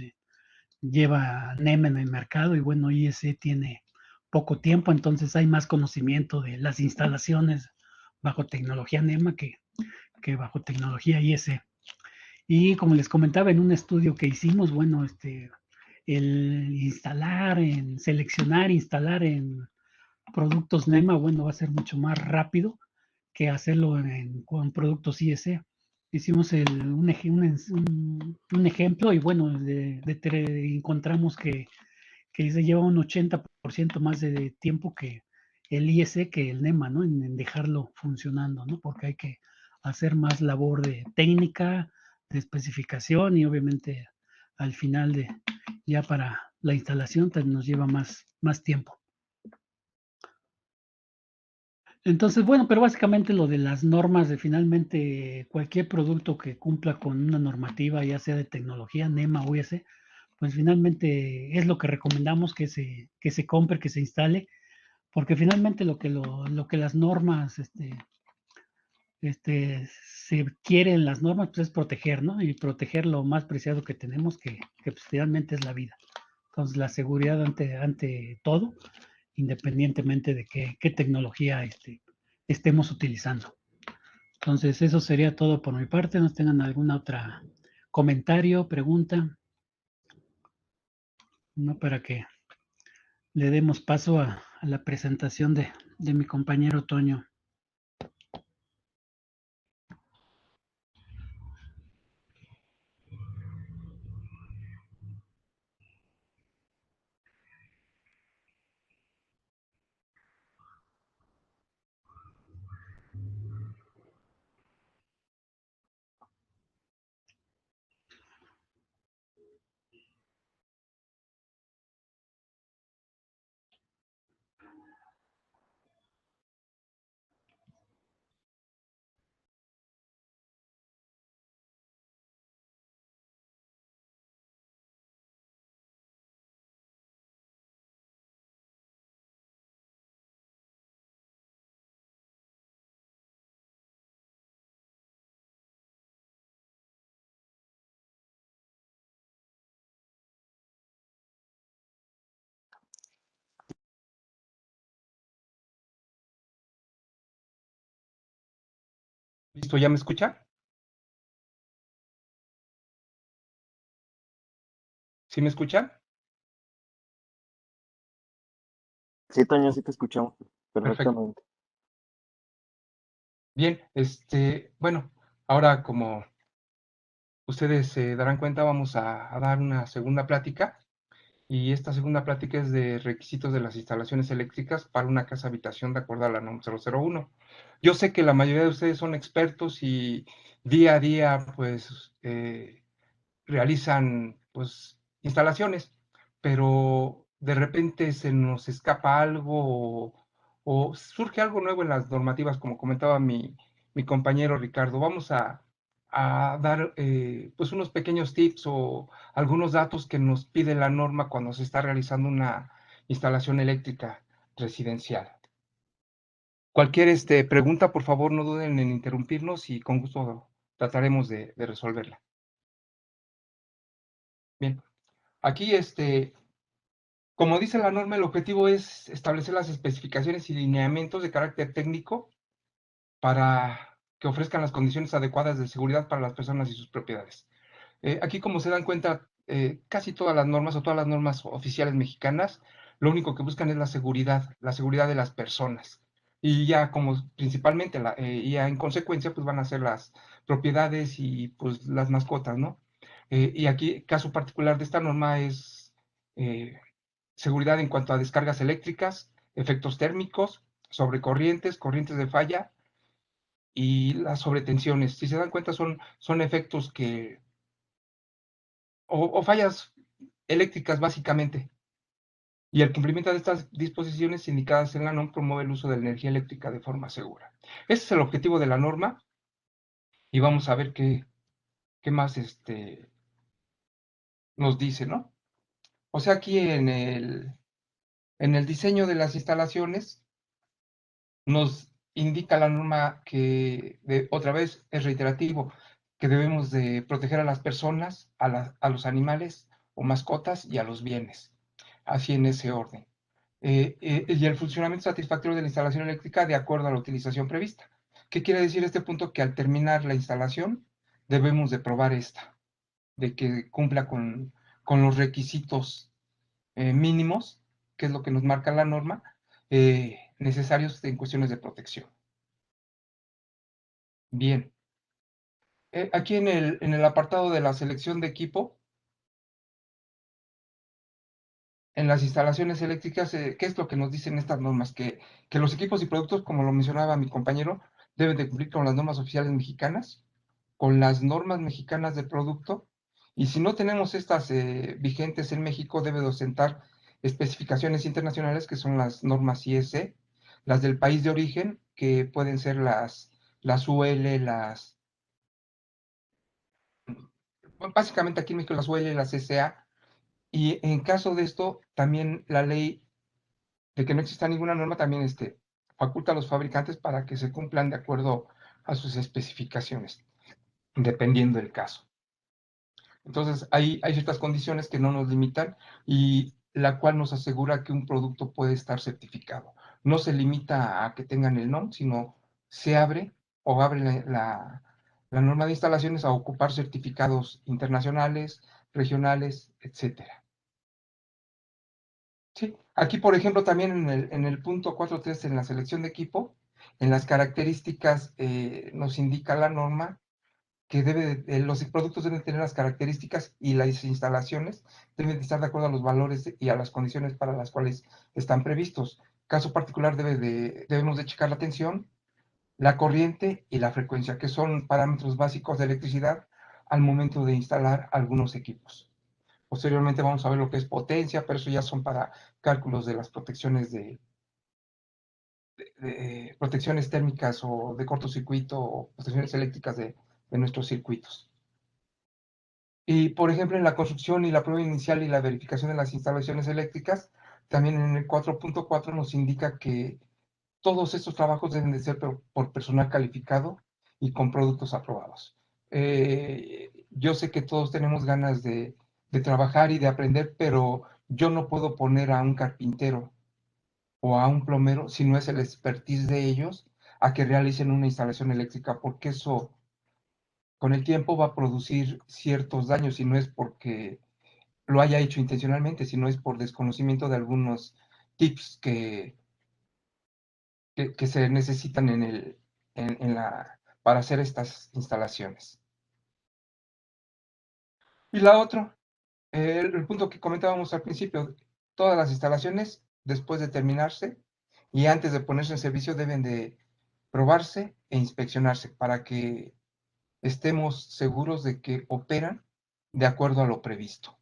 lleva NEM en el mercado, y bueno, IS tiene poco tiempo, entonces hay más conocimiento de las instalaciones bajo tecnología NEMA que bajo tecnología IS. Y como les comentaba en un estudio que hicimos, bueno, el seleccionar, instalar en productos NEMA, bueno, va a ser mucho más rápido que hacerlo con productos IS. Hicimos un ejemplo, y bueno, encontramos que se lleva un 80% más de tiempo que el IS, que el NEMA, ¿no? En dejarlo funcionando, ¿no? Porque hay que hacer más labor de técnica, de especificación, y obviamente al final ya para la instalación nos lleva más tiempo. Entonces, bueno, pero básicamente lo de las normas, de finalmente cualquier producto que cumpla con una normativa, ya sea de tecnología, NEMA o US, pues finalmente es lo que recomendamos que se compre, que se instale, porque finalmente lo que las normas, se quiere en las normas, pues es proteger, ¿no? Y proteger lo más preciado que tenemos, que pues, finalmente es la vida. Entonces, la seguridad ante todo, independientemente de qué tecnología estemos utilizando. Entonces, eso sería todo por mi parte. ¿No tengan alguna otra comentario, pregunta? No, para que le demos paso a la presentación de mi compañero Toño. ¿Listo? ¿Ya me escucha? ¿Sí me escucha? Sí, Toño, sí te escuchamos Perfecto. perfectamente. Bien, bueno, Ahora, como ustedes se darán cuenta, vamos a dar una segunda plática. Y esta segunda plática es de requisitos de las instalaciones eléctricas para una casa habitación de acuerdo a la NOM 001. Yo sé que la mayoría de ustedes son expertos y día a día pues realizan pues instalaciones, pero de repente se nos escapa algo o surge algo nuevo en las normativas, como comentaba mi compañero Ricardo. Vamos a dar pues unos pequeños tips o algunos datos que nos pide la norma cuando se está realizando una instalación eléctrica residencial. Cualquier pregunta, por favor, no duden en interrumpirnos y con gusto trataremos de resolverla. Bien, aquí como dice la norma, el objetivo es establecer las especificaciones y lineamientos de carácter técnico para que ofrezcan las condiciones adecuadas de seguridad para las personas y sus propiedades. Aquí, como se dan cuenta, casi todas las normas o todas las normas oficiales mexicanas, lo único que buscan es la seguridad de las personas. Y ya como principalmente, ya en consecuencia, pues van a ser las propiedades y pues las mascotas, ¿no? Y aquí, caso particular de esta norma es seguridad en cuanto a descargas eléctricas, efectos térmicos, sobrecorrientes, corrientes de falla y las sobretensiones. Si se dan cuenta, son efectos o fallas eléctricas básicamente. Y el cumplimiento de estas disposiciones indicadas en la NOM promueve el uso de la energía eléctrica de forma segura. Ese es el objetivo de la norma y vamos a ver qué más nos dice, ¿no? O sea, aquí en el diseño de las instalaciones nos indica la norma que, otra vez, es reiterativo, que debemos de proteger a las personas, a los animales o mascotas y a los bienes. Así en ese orden. Y el funcionamiento satisfactorio de la instalación eléctrica de acuerdo a la utilización prevista. ¿Qué quiere decir este punto? Que al terminar la instalación debemos de probar de que cumpla con los requisitos mínimos, que es lo que nos marca la norma, necesarios en cuestiones de protección. Bien, aquí en el apartado de la selección de equipo, en las instalaciones eléctricas, ¿qué es lo que nos dicen estas normas? Que los equipos y productos, como lo mencionaba mi compañero, deben de cumplir con las normas oficiales mexicanas, con las normas mexicanas de producto, y si no tenemos estas vigentes en México, debe de ostentar especificaciones internacionales, que son las normas IEC, las del país de origen, que pueden ser las UL, básicamente aquí en México las UL, las SA, y en caso de esto, también la ley de que no exista ninguna norma también faculta a los fabricantes para que se cumplan de acuerdo a sus especificaciones, dependiendo del caso. Entonces, hay ciertas condiciones que no nos limitan y la cual nos asegura que un producto puede estar certificado. No se limita a que tengan el NOM, sino se abre o abre la norma de instalaciones a ocupar certificados internacionales, regionales, etcétera. Sí, aquí por ejemplo también en el punto 4.3 en la selección de equipo, en las características nos indica la norma que los productos deben tener las características y las instalaciones deben estar de acuerdo a los valores y a las condiciones para las cuales están previstos. Caso particular debemos de checar la tensión, la corriente y la frecuencia, que son parámetros básicos de electricidad al momento de instalar algunos equipos. Posteriormente vamos a ver lo que es potencia, pero eso ya son para cálculos de las protecciones de protecciones térmicas o de cortocircuito o protecciones eléctricas de nuestros circuitos. Y, por ejemplo, en la construcción y la prueba inicial y la verificación de las instalaciones eléctricas, también en el 4.4 nos indica que todos estos trabajos deben de ser por personal calificado y con productos aprobados. Yo sé que todos tenemos ganas de trabajar y de aprender, pero yo no puedo poner a un carpintero o a un plomero, si no es el expertise de ellos, a que realicen una instalación eléctrica, porque eso con el tiempo va a producir ciertos daños y no es porque lo haya hecho intencionalmente, sino es por desconocimiento de algunos tips que se necesitan en la para hacer estas instalaciones. Y la otra, el punto que comentábamos al principio, todas las instalaciones, después de terminarse y antes de ponerse en servicio, deben de probarse e inspeccionarse para que estemos seguros de que operan de acuerdo a lo previsto.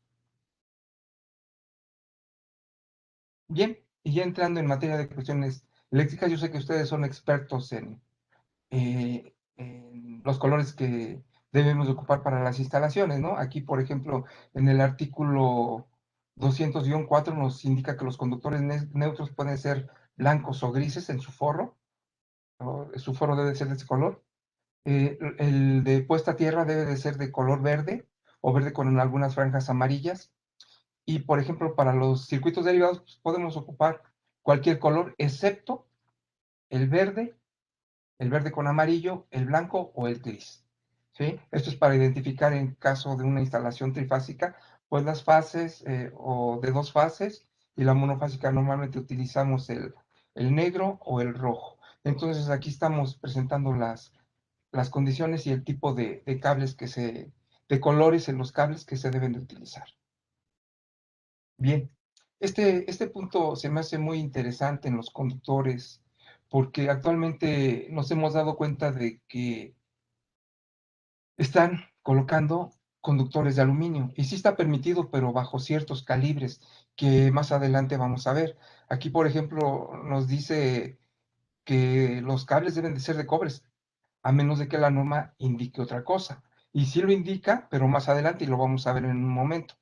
Bien, y ya entrando en materia de cuestiones eléctricas, yo sé que ustedes son expertos en los colores que debemos ocupar para las instalaciones, ¿no? Aquí, por ejemplo, en el artículo 200-4 nos indica que los conductores neutros pueden ser blancos o grises en su forro, ¿no? Su forro debe ser de ese color. El de puesta a tierra debe de ser de color verde o verde con algunas franjas amarillas. Y, por ejemplo, para los circuitos derivados, pues, podemos ocupar cualquier color excepto el verde con amarillo, el blanco o el gris. ¿Sí? Esto es para identificar en caso de una instalación trifásica, pues las fases o de dos fases, y la monofásica normalmente utilizamos el negro o el rojo. Entonces aquí estamos presentando las condiciones y el tipo de cables de colores en los cables que se deben de utilizar. Bien, este punto se me hace muy interesante en los conductores, porque actualmente nos hemos dado cuenta de que están colocando conductores de aluminio. Y sí está permitido, pero bajo ciertos calibres que más adelante vamos a ver. Aquí, por ejemplo, nos dice que los cables deben de ser de cobre, a menos de que la norma indique otra cosa. Y sí lo indica, pero más adelante, y lo vamos a ver en un momento.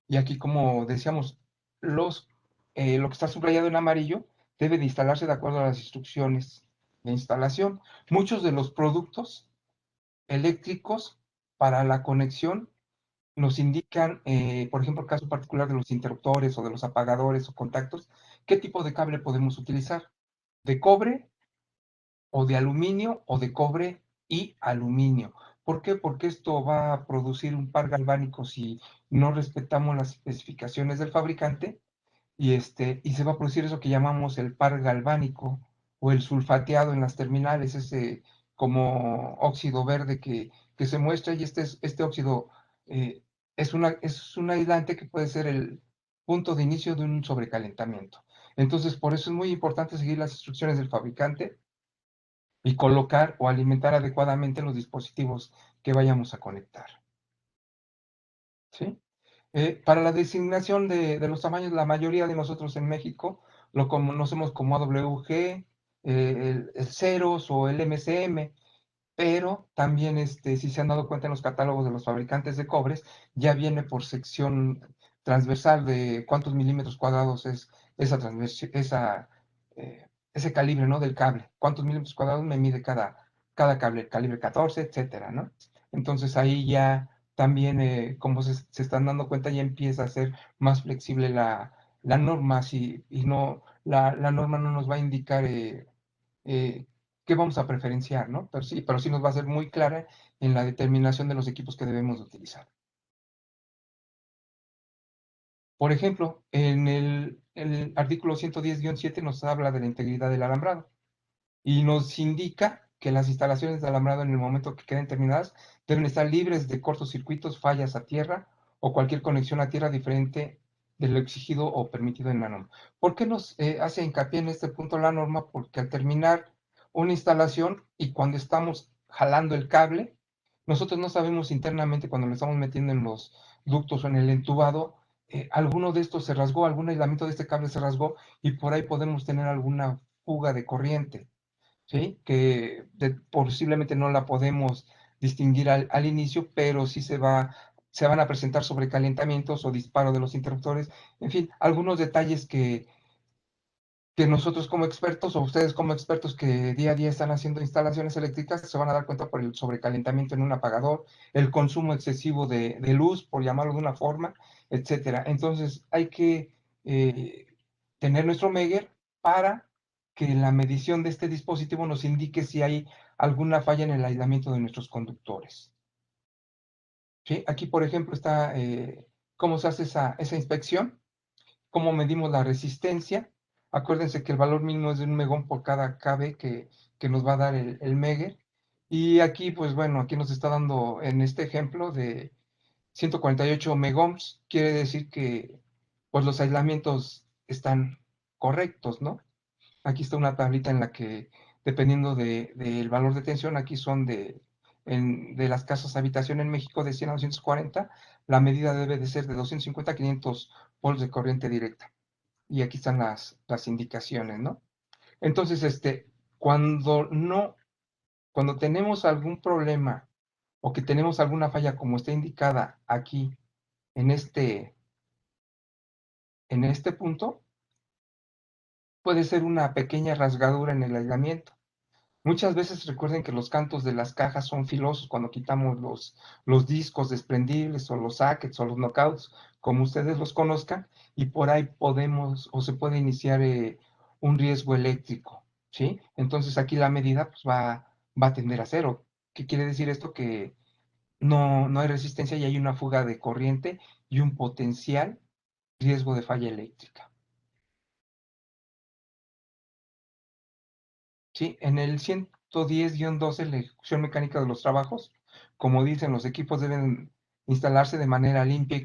Y aquí, como decíamos, lo que está subrayado en amarillo debe de instalarse de acuerdo a las instrucciones de instalación. Muchos de los productos eléctricos para la conexión nos indican, por ejemplo, el caso particular de los interruptores o de los apagadores o contactos, qué tipo de cable podemos utilizar, de cobre o de aluminio o de cobre y aluminio. ¿Por qué? Porque esto va a producir un par galvánico si no respetamos las especificaciones del fabricante y se va a producir eso que llamamos el par galvánico o el sulfateado en las terminales, ese como óxido verde que se muestra, y este óxido eh, es un aislante que puede ser el punto de inicio de un sobrecalentamiento. Entonces, por eso es muy importante seguir las instrucciones del fabricante y colocar o alimentar adecuadamente los dispositivos que vayamos a conectar. ¿Sí? Para la designación de los tamaños, la mayoría de nosotros en México lo conocemos como AWG, el Ceros o el MCM, pero también si se han dado cuenta en los catálogos de los fabricantes de cobres, ya viene por sección transversal de cuántos milímetros cuadrados es ese calibre, ¿no? Del cable. Cuántos milímetros cuadrados me mide cada cable, el calibre 14, etcétera, ¿no? Entonces ahí ya también, como se están dando cuenta, ya empieza a ser más flexible la norma, y no, la norma no nos va a indicar qué vamos a preferenciar, ¿no? Pero sí nos va a ser muy clara en la determinación de los equipos que debemos de utilizar. Por ejemplo, en el artículo 110-7 nos habla de la integridad del alambrado y nos indica que las instalaciones de alambrado en el momento que queden terminadas deben estar libres de cortocircuitos, fallas a tierra o cualquier conexión a tierra diferente de lo exigido o permitido en la norma. ¿Por qué nos hace hincapié en este punto la norma? Porque al terminar una instalación y cuando estamos jalando el cable, nosotros no sabemos internamente cuando lo estamos metiendo en los ductos o en el entubado, alguno de estos se rasgó, algún aislamiento de este cable se rasgó y por ahí podemos tener alguna fuga de corriente. ¿Sí? Que posiblemente no la podemos distinguir al inicio, pero sí se van a presentar sobrecalentamientos o disparo de los interruptores, en fin, algunos detalles que nosotros como expertos o ustedes como expertos que día a día están haciendo instalaciones eléctricas se van a dar cuenta por el sobrecalentamiento en un apagador, el consumo excesivo de luz, por llamarlo de una forma, etcétera. Entonces hay que tener nuestro Megger para que la medición de este dispositivo nos indique si hay alguna falla en el aislamiento de nuestros conductores. ¿Sí? Aquí, por ejemplo, está cómo se hace esa inspección, cómo medimos la resistencia. Acuérdense que el valor mínimo es de 1 megón por cada KB que nos va a dar el Megger. Y aquí, pues bueno, aquí nos está dando en este ejemplo de 148 megohms, quiere decir que pues los aislamientos están correctos, ¿no? Aquí está una tablita en la que, dependiendo del valor de tensión, aquí son de las casas habitación en México de 100 a 240, la medida debe de ser de 250 a 500 volts de corriente directa. Y aquí están las indicaciones, ¿no? Entonces, cuando no, cuando tenemos algún problema o que tenemos alguna falla como está indicada aquí en este punto, puede ser una pequeña rasgadura en el aislamiento. Muchas veces recuerden que los cantos de las cajas son filosos cuando quitamos los discos desprendibles o los sockets o los knockouts, como ustedes los conozcan, y por ahí podemos o se puede iniciar un riesgo eléctrico, ¿sí? Entonces aquí la medida pues, va a tender a cero. ¿Qué quiere decir esto? Que no hay resistencia y hay una fuga de corriente y un potencial riesgo de falla eléctrica. Sí, en el 110-12, la ejecución mecánica de los trabajos, como dicen, los equipos deben instalarse de manera limpia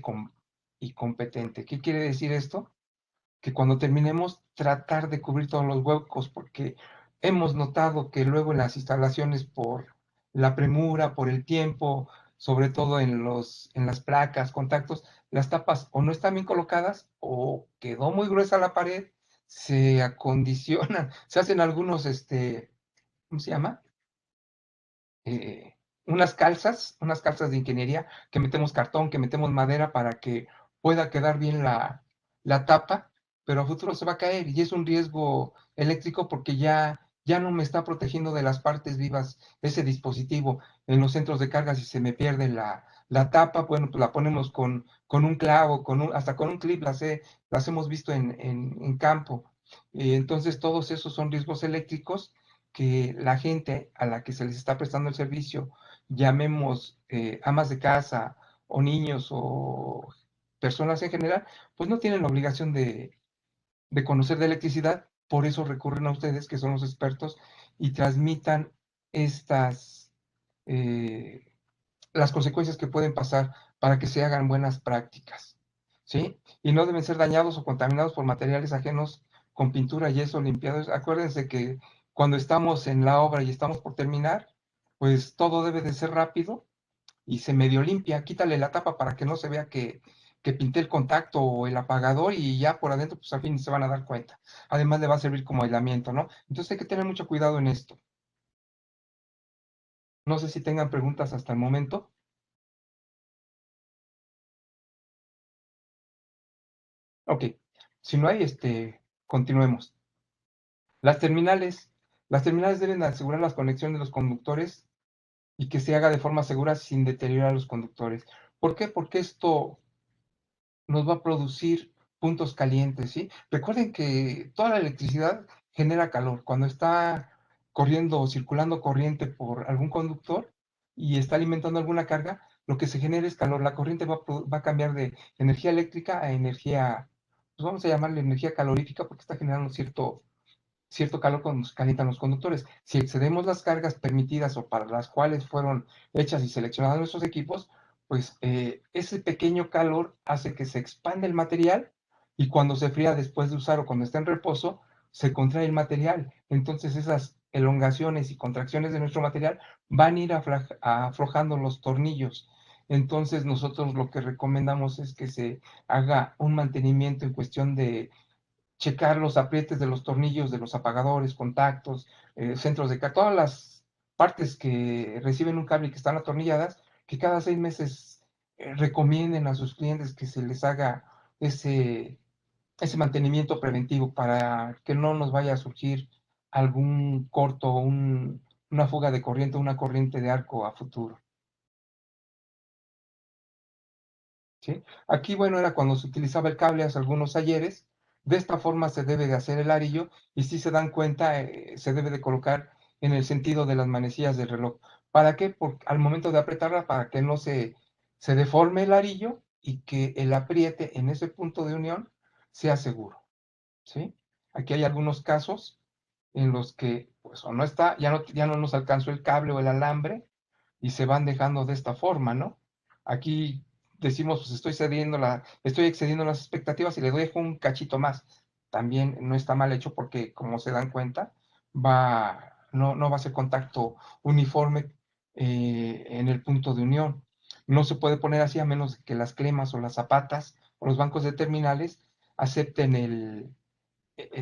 y competente. ¿Qué quiere decir esto? Que cuando terminemos, tratar de cubrir todos los huecos, porque hemos notado que luego en las instalaciones, por la premura, por el tiempo, sobre todo en las placas, contactos, las tapas o no están bien colocadas o quedó muy gruesa la pared, se acondicionan, se hacen algunos, ¿cómo se llama? eh, unas calzas de ingeniería, que metemos cartón, que metemos madera para que pueda quedar bien la tapa, pero a futuro se va a caer y es un riesgo eléctrico porque ya no me está protegiendo de las partes vivas ese dispositivo. En los centros de carga, si se me pierde la tapa, bueno, pues la ponemos con un clavo, hasta con un clip, las hemos visto en campo. Entonces, todos esos son riesgos eléctricos que la gente a la que se les está prestando el servicio, llamemos amas de casa o niños o personas en general, pues no tienen la obligación de conocer de electricidad, por eso recurren a ustedes, que son los expertos, y transmitan estas, eh, las consecuencias que pueden pasar para que se hagan buenas prácticas, ¿sí? Y no deben ser dañados o contaminados por materiales ajenos con pintura, yeso, limpiados. Acuérdense que cuando estamos en la obra y estamos por terminar, pues todo debe de ser rápido y se medio limpia. Quítale la tapa para que no se vea que pinté el contacto o el apagador y ya por adentro, pues al fin se van a dar cuenta. Además le va a servir como aislamiento, ¿no? Entonces hay que tener mucho cuidado en esto. No sé si tengan preguntas hasta el momento. Ok, si no hay, continuemos. Las terminales, las terminales deben asegurar las conexiones de los conductores y que se haga de forma segura sin deteriorar a los conductores. ¿Por qué? Porque esto nos va a producir puntos calientes, ¿sí? Recuerden que toda la electricidad genera calor. Cuando está corriendo o circulando corriente por algún conductor y está alimentando alguna carga, lo que se genera es calor. La corriente va a cambiar de energía eléctrica a energía, pues vamos a llamarle energía calorífica porque está generando cierto calor cuando se calientan los conductores. Si excedemos las cargas permitidas o para las cuales fueron hechas y seleccionados nuestros equipos, pues ese pequeño calor hace que se expande el material y cuando se fría después de usar o cuando está en reposo, se contrae el material. Entonces esas elongaciones y contracciones de nuestro material van a ir aflojando los tornillos. Entonces nosotros lo que recomendamos es que se haga un mantenimiento en cuestión de checar los aprietes de los tornillos, de los apagadores, contactos, centros de carga, todas las partes que reciben un cable y que están atornilladas, que cada 6 meses recomienden a sus clientes que se les haga ese mantenimiento preventivo para que no nos vaya a surgir algún corto, una fuga de corriente, una corriente de arco a futuro. ¿Sí? Aquí, bueno, era cuando se utilizaba el cable hace algunos ayeres. De esta forma se debe de hacer el arillo y si se dan cuenta, se debe de colocar en el sentido de las manecillas del reloj. ¿Para qué? Porque al momento de apretarla, para que no se deforme el arillo y que el apriete en ese punto de unión sea seguro. ¿Sí? Aquí hay algunos casos en los que pues o no está, ya no nos alcanzó el cable o el alambre y se van dejando de esta forma, ¿no? Aquí decimos, pues estoy excediendo las expectativas y le dejo un cachito más. También no está mal hecho porque, como se dan cuenta, no va a ser contacto uniforme en el punto de unión. No se puede poner así a menos que las clemas o las zapatas o los bancos de terminales acepten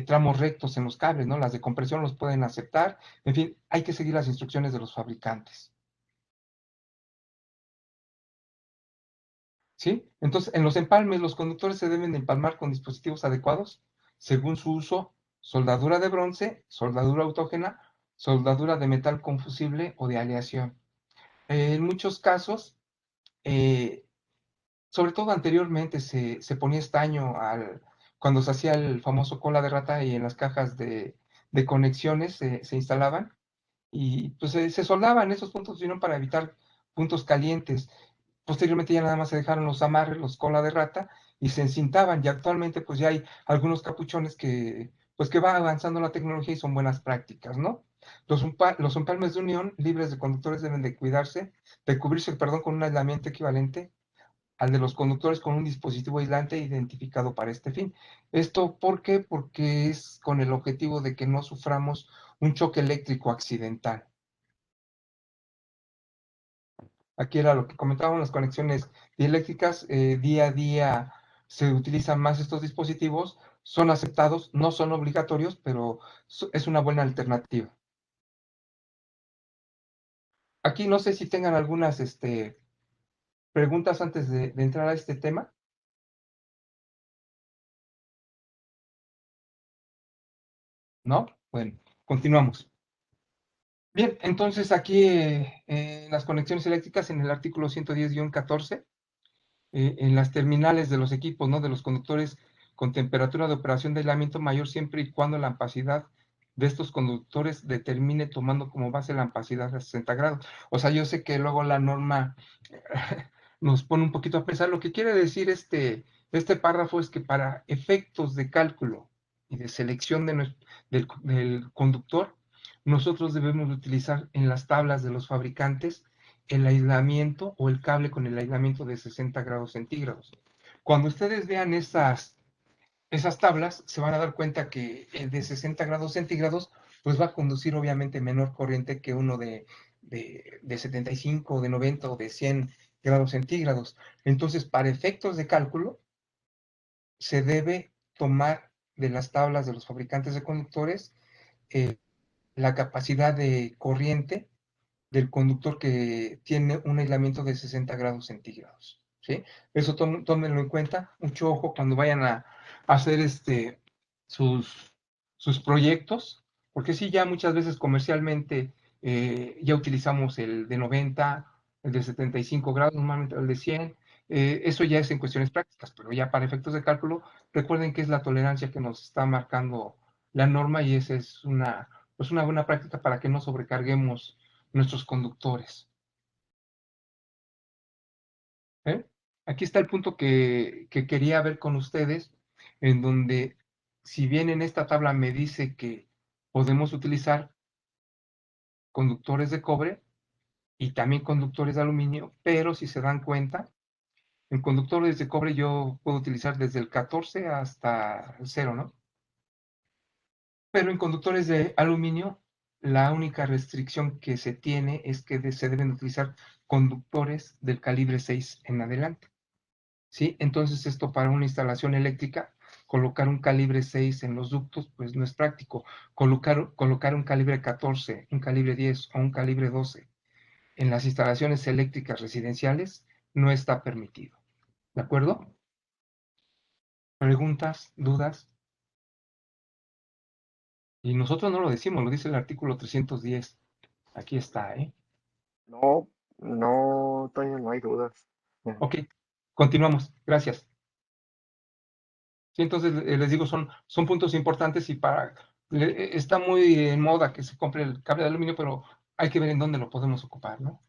tramos rectos en los cables, ¿no? Las de compresión los pueden aceptar. En fin, hay que seguir las instrucciones de los fabricantes. ¿Sí? Entonces, en los empalmes, los conductores se deben de empalmar con dispositivos adecuados según su uso: soldadura de bronce, soldadura autógena, soldadura de metal confusible o de aleación. En muchos casos, eh, sobre todo anteriormente, se ponía estaño cuando se hacía el famoso cola de rata y en las cajas de conexiones se instalaban y pues se soldaban esos puntos de unión para evitar puntos calientes. Posteriormente ya nada más se dejaron los amarres, los cola de rata, y se encintaban. Y actualmente pues ya hay algunos capuchones pues que va avanzando la tecnología y son buenas prácticas, ¿no? Los empalmes de unión libres de conductores deben de cubrirse, perdón, con un aislamiento equivalente al de los conductores con un dispositivo aislante identificado para este fin. ¿Esto por qué? Porque es con el objetivo de que no suframos un choque eléctrico accidental. Aquí era lo que comentábamos, las conexiones dieléctricas. Día a día se utilizan más estos dispositivos, son aceptados, no son obligatorios, pero es una buena alternativa. Aquí no sé si tengan algunas preguntas antes de entrar a este tema. ¿No? Bueno, continuamos. Bien, entonces aquí en las conexiones eléctricas, en el artículo 110-14, en las terminales de los equipos, ¿no? De los conductores con temperatura de operación de aislamiento mayor siempre y cuando la ampacidad de estos conductores determine tomando como base la ampacidad de 60 grados. O sea, yo sé que luego la norma nos pone un poquito a pensar. Lo que quiere decir este párrafo es que para efectos de cálculo y de selección del conductor, nosotros debemos utilizar en las tablas de los fabricantes el aislamiento o el cable con el aislamiento de 60 grados centígrados. Cuando ustedes vean esas tablas, se van a dar cuenta que el de 60 grados centígrados pues va a conducir obviamente menor corriente que uno de 75, de 90 o de 100 grados centígrados. Entonces, para efectos de cálculo, se debe tomar de las tablas de los fabricantes de conductores eh, la capacidad de corriente del conductor que tiene un aislamiento de 60 grados centígrados, ¿sí? Eso tómenlo en cuenta, mucho ojo cuando vayan a hacer sus, sus proyectos, porque sí, ya muchas veces comercialmente ya utilizamos el de 90, el de 75 grados, normalmente el de 100, eso ya es en cuestiones prácticas, pero ya para efectos de cálculo, recuerden que es la tolerancia que nos está marcando la norma y esa es pues una buena práctica para que no sobrecarguemos nuestros conductores. ¿Eh? Aquí está el punto que quería ver con ustedes, en donde, si bien en esta tabla me dice que podemos utilizar conductores de cobre y también conductores de aluminio, pero si se dan cuenta, en conductores de cobre yo puedo utilizar desde el 14 hasta el 0, ¿no? Pero en conductores de aluminio, la única restricción que se tiene es que se deben utilizar conductores del calibre 6 en adelante. ¿Sí? Entonces esto para una instalación eléctrica, colocar un calibre 6 en los ductos, pues no es práctico. Colocar un calibre 14, un calibre 10 o un calibre 12 en las instalaciones eléctricas residenciales no está permitido. ¿De acuerdo? ¿Preguntas? ¿Dudas? Y nosotros no lo decimos, lo dice el artículo 310. Aquí está, ¿eh? No, no, Toño, no hay dudas. Ok, continuamos. Gracias. Sí, entonces les digo, son puntos importantes y está muy en moda que se compre el cable de aluminio, pero hay que ver en dónde lo podemos ocupar, ¿no?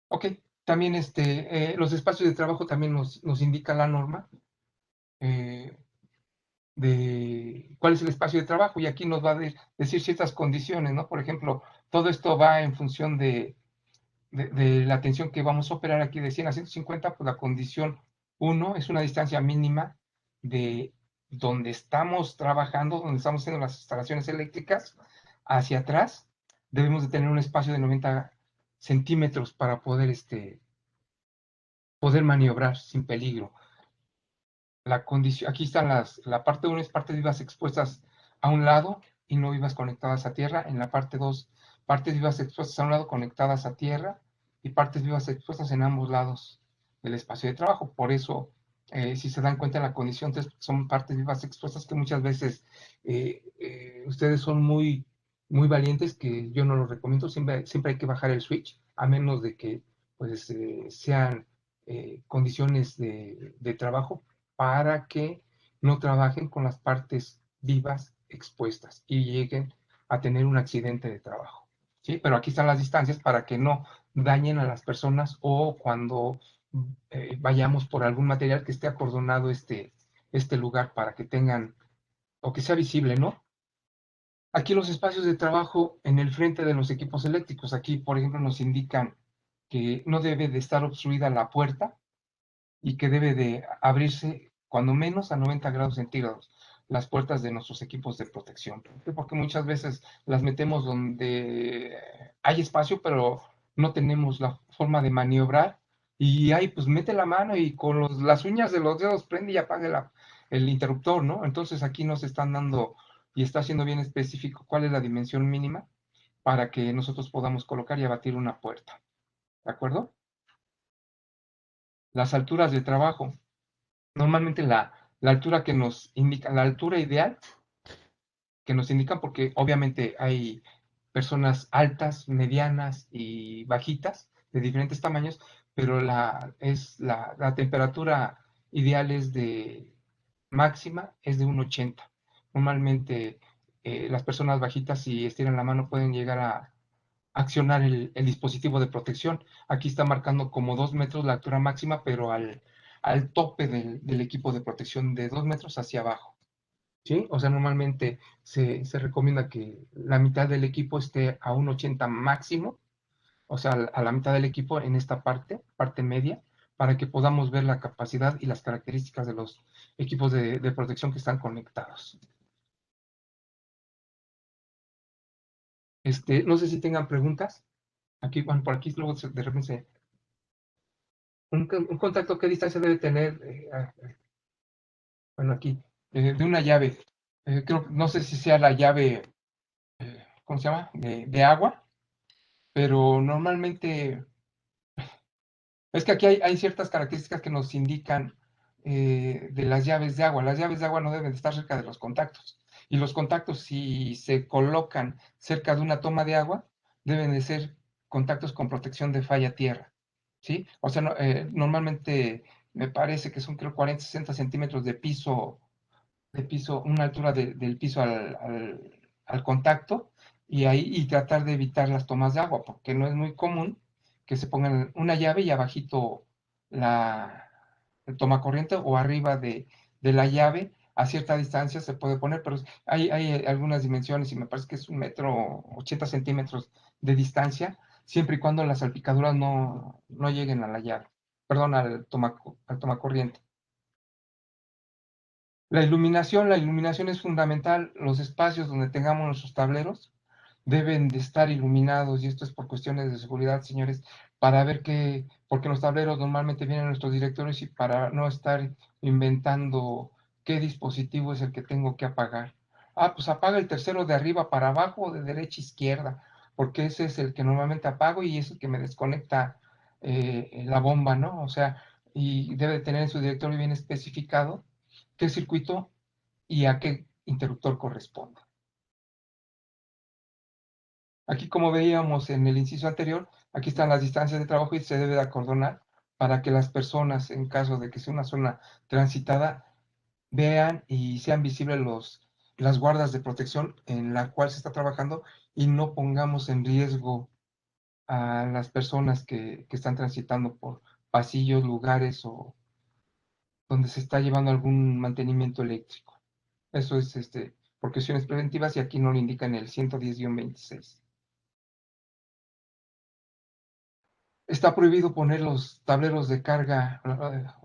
Ok, también los espacios de trabajo también nos indica la norma. de cuál es el espacio de trabajo, y aquí nos va a decir ciertas condiciones, ¿no? Por ejemplo, todo esto va en función de la tensión que vamos a operar aquí de 100 a 150, pues la condición 1 es una distancia mínima de donde estamos trabajando, donde estamos haciendo las instalaciones eléctricas, hacia atrás. Debemos de tener un espacio de 90 centímetros para poder, poder maniobrar sin peligro. La condición, aquí están la parte 1 es partes vivas expuestas a un lado y no vivas conectadas a tierra. En la parte 2, partes vivas expuestas a un lado conectadas a tierra y partes vivas expuestas en ambos lados del espacio de trabajo. Por eso, si se dan cuenta, la condición 3 son partes vivas expuestas, que muchas veces ustedes son muy, muy valientes, que yo no lo recomiendo. Siempre hay que bajar el switch, a menos de que pues, sean condiciones de trabajo, para que no trabajen con las partes vivas expuestas y lleguen a tener un accidente de trabajo. ¿Sí? Pero aquí están las distancias para que no dañen a las personas, o cuando vayamos por algún material que esté acordonado este lugar, para que tengan, o que sea visible, ¿no? Aquí los espacios de trabajo en el frente de los equipos eléctricos. Aquí, por ejemplo, nos indican que no debe de estar obstruida la puerta y que debe de abrirse cuando menos a 90 grados centígrados las puertas de nuestros equipos de protección. Porque muchas veces las metemos donde hay espacio, pero no tenemos la forma de maniobrar, y ahí pues mete la mano y con las uñas de los dedos prende y apaga el interruptor, ¿no? Entonces aquí nos están dando, y está siendo bien específico, cuál es la dimensión mínima para que nosotros podamos colocar y abatir una puerta. ¿De acuerdo? Las alturas de trabajo. Normalmente la altura que nos indica, la altura ideal que nos indican, porque obviamente hay personas altas, medianas y bajitas de diferentes tamaños, pero la temperatura ideal es de máxima, es de 1,80. Normalmente las personas bajitas, si estiran la mano, pueden llegar a accionar el dispositivo de protección. Aquí está marcando como 2 metros la altura máxima, pero al tope del equipo de protección, de 2 metros hacia abajo. ¿Sí? O sea, normalmente se recomienda que la mitad del equipo esté a 1,80 máximo, o sea, a la mitad del equipo en esta parte media, para que podamos ver la capacidad y las características de los equipos de protección que están conectados. No sé si tengan preguntas. Aquí, bueno, por aquí luego de repente un contacto, ¿qué distancia debe tener? Bueno, aquí, de una llave. No sé si sea la llave, ¿cómo se llama? De agua, pero normalmente, es que aquí hay ciertas características que nos indican de las llaves de agua. Las llaves de agua no deben de estar cerca de los contactos. Y los contactos, si se colocan cerca de una toma de agua, deben de ser contactos con protección de falla tierra. ¿Sí? O sea, normalmente me parece que son, creo, 40, 60 centímetros de piso, una altura del piso al contacto, y tratar de evitar las tomas de agua, porque no es muy común que se pongan una llave y abajito el tomacorriente, o arriba de la llave. A cierta distancia se puede poner, pero hay algunas dimensiones, y me parece que es 1,80 centímetros de distancia, siempre y cuando las salpicaduras no lleguen a la llave, perdón, al tomacorriente. La iluminación es fundamental. Los espacios donde tengamos nuestros tableros deben de estar iluminados, y esto es por cuestiones de seguridad, señores, para ver porque los tableros normalmente vienen a nuestros directorios, y para no estar inventando qué dispositivo es el que tengo que apagar. Ah, pues apaga el tercero de arriba para abajo, o de derecha a izquierda, porque ese es el que normalmente apago y es el que me desconecta la bomba, ¿no? O sea, y debe tener en su directorio bien especificado qué circuito y a qué interruptor corresponde. Aquí, como veíamos en el inciso anterior, aquí están las distancias de trabajo, y se debe de acordonar para que las personas, en caso de que sea una zona transitada, vean y sean visibles las guardas de protección en la cual se está trabajando, y no pongamos en riesgo a las personas que están transitando por pasillos, lugares, o donde se está llevando algún mantenimiento eléctrico. Eso es por cuestiones preventivas y aquí no lo indica en el 110-26. Está prohibido poner los tableros de carga,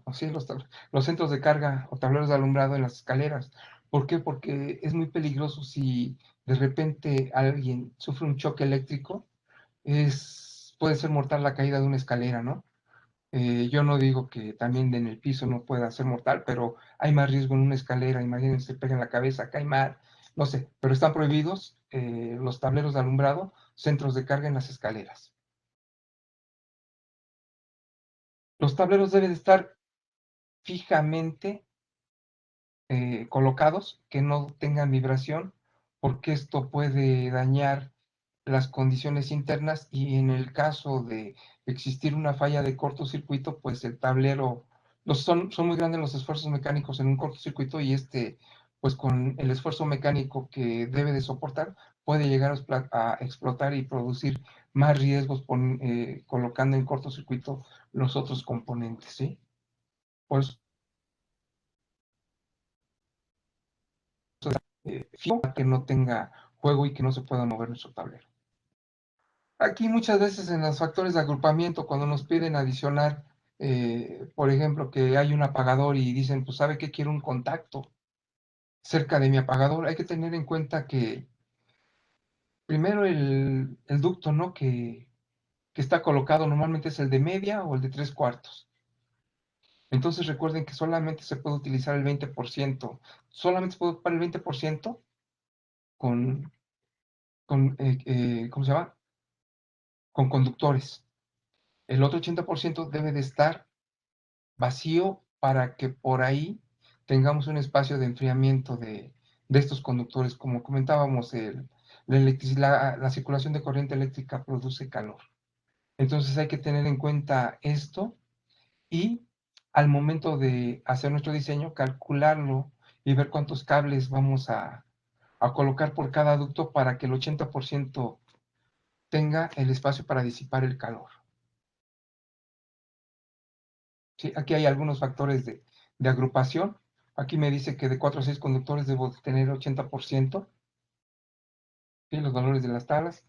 o sí, los centros de carga o tableros de alumbrado en las escaleras. ¿Por qué? Porque es muy peligroso si de repente alguien sufre un choque eléctrico, puede ser mortal la caída de una escalera, ¿no? Yo no digo que también en el piso no pueda ser mortal, pero hay más riesgo en una escalera. Imagínense, se pega en la cabeza, cae mal, no sé, pero están prohibidos los tableros de alumbrado, centros de carga en las escaleras. Los tableros deben de estar fijamente colocados, que no tengan vibración, porque esto puede dañar las condiciones internas y en el caso de existir una falla de cortocircuito, pues el tablero, son muy grandes los esfuerzos mecánicos en un cortocircuito y pues con el esfuerzo mecánico que debe de soportar, puede llegar a explotar y producir más riesgos colocando en cortocircuito los otros componentes, ¿sí? Por eso que no tenga juego y que no se pueda mover nuestro tablero. Aquí muchas veces en los factores de agrupamiento, cuando nos piden adicionar, por ejemplo, que hay un apagador y dicen, pues sabe que quiero un contacto cerca de mi apagador, hay que tener en cuenta que primero el ducto, ¿no? que está colocado normalmente es el de media o el de 3/4. Entonces recuerden que solamente se puede utilizar el 20%, solamente se puede ocupar el 20% con, ¿cómo se llama? Con conductores. El otro 80% debe de estar vacío para que por ahí tengamos un espacio de enfriamiento de estos conductores. Como comentábamos, la circulación de corriente eléctrica produce calor. Entonces hay que tener en cuenta esto y al momento de hacer nuestro diseño, calcularlo y ver cuántos cables vamos a colocar por cada ducto para que el 80% tenga el espacio para disipar el calor. ¿Sí? Aquí hay algunos factores de agrupación. Aquí me dice que de 4 a 6 conductores debo tener 80%. ¿Sí? Los valores de las tablas.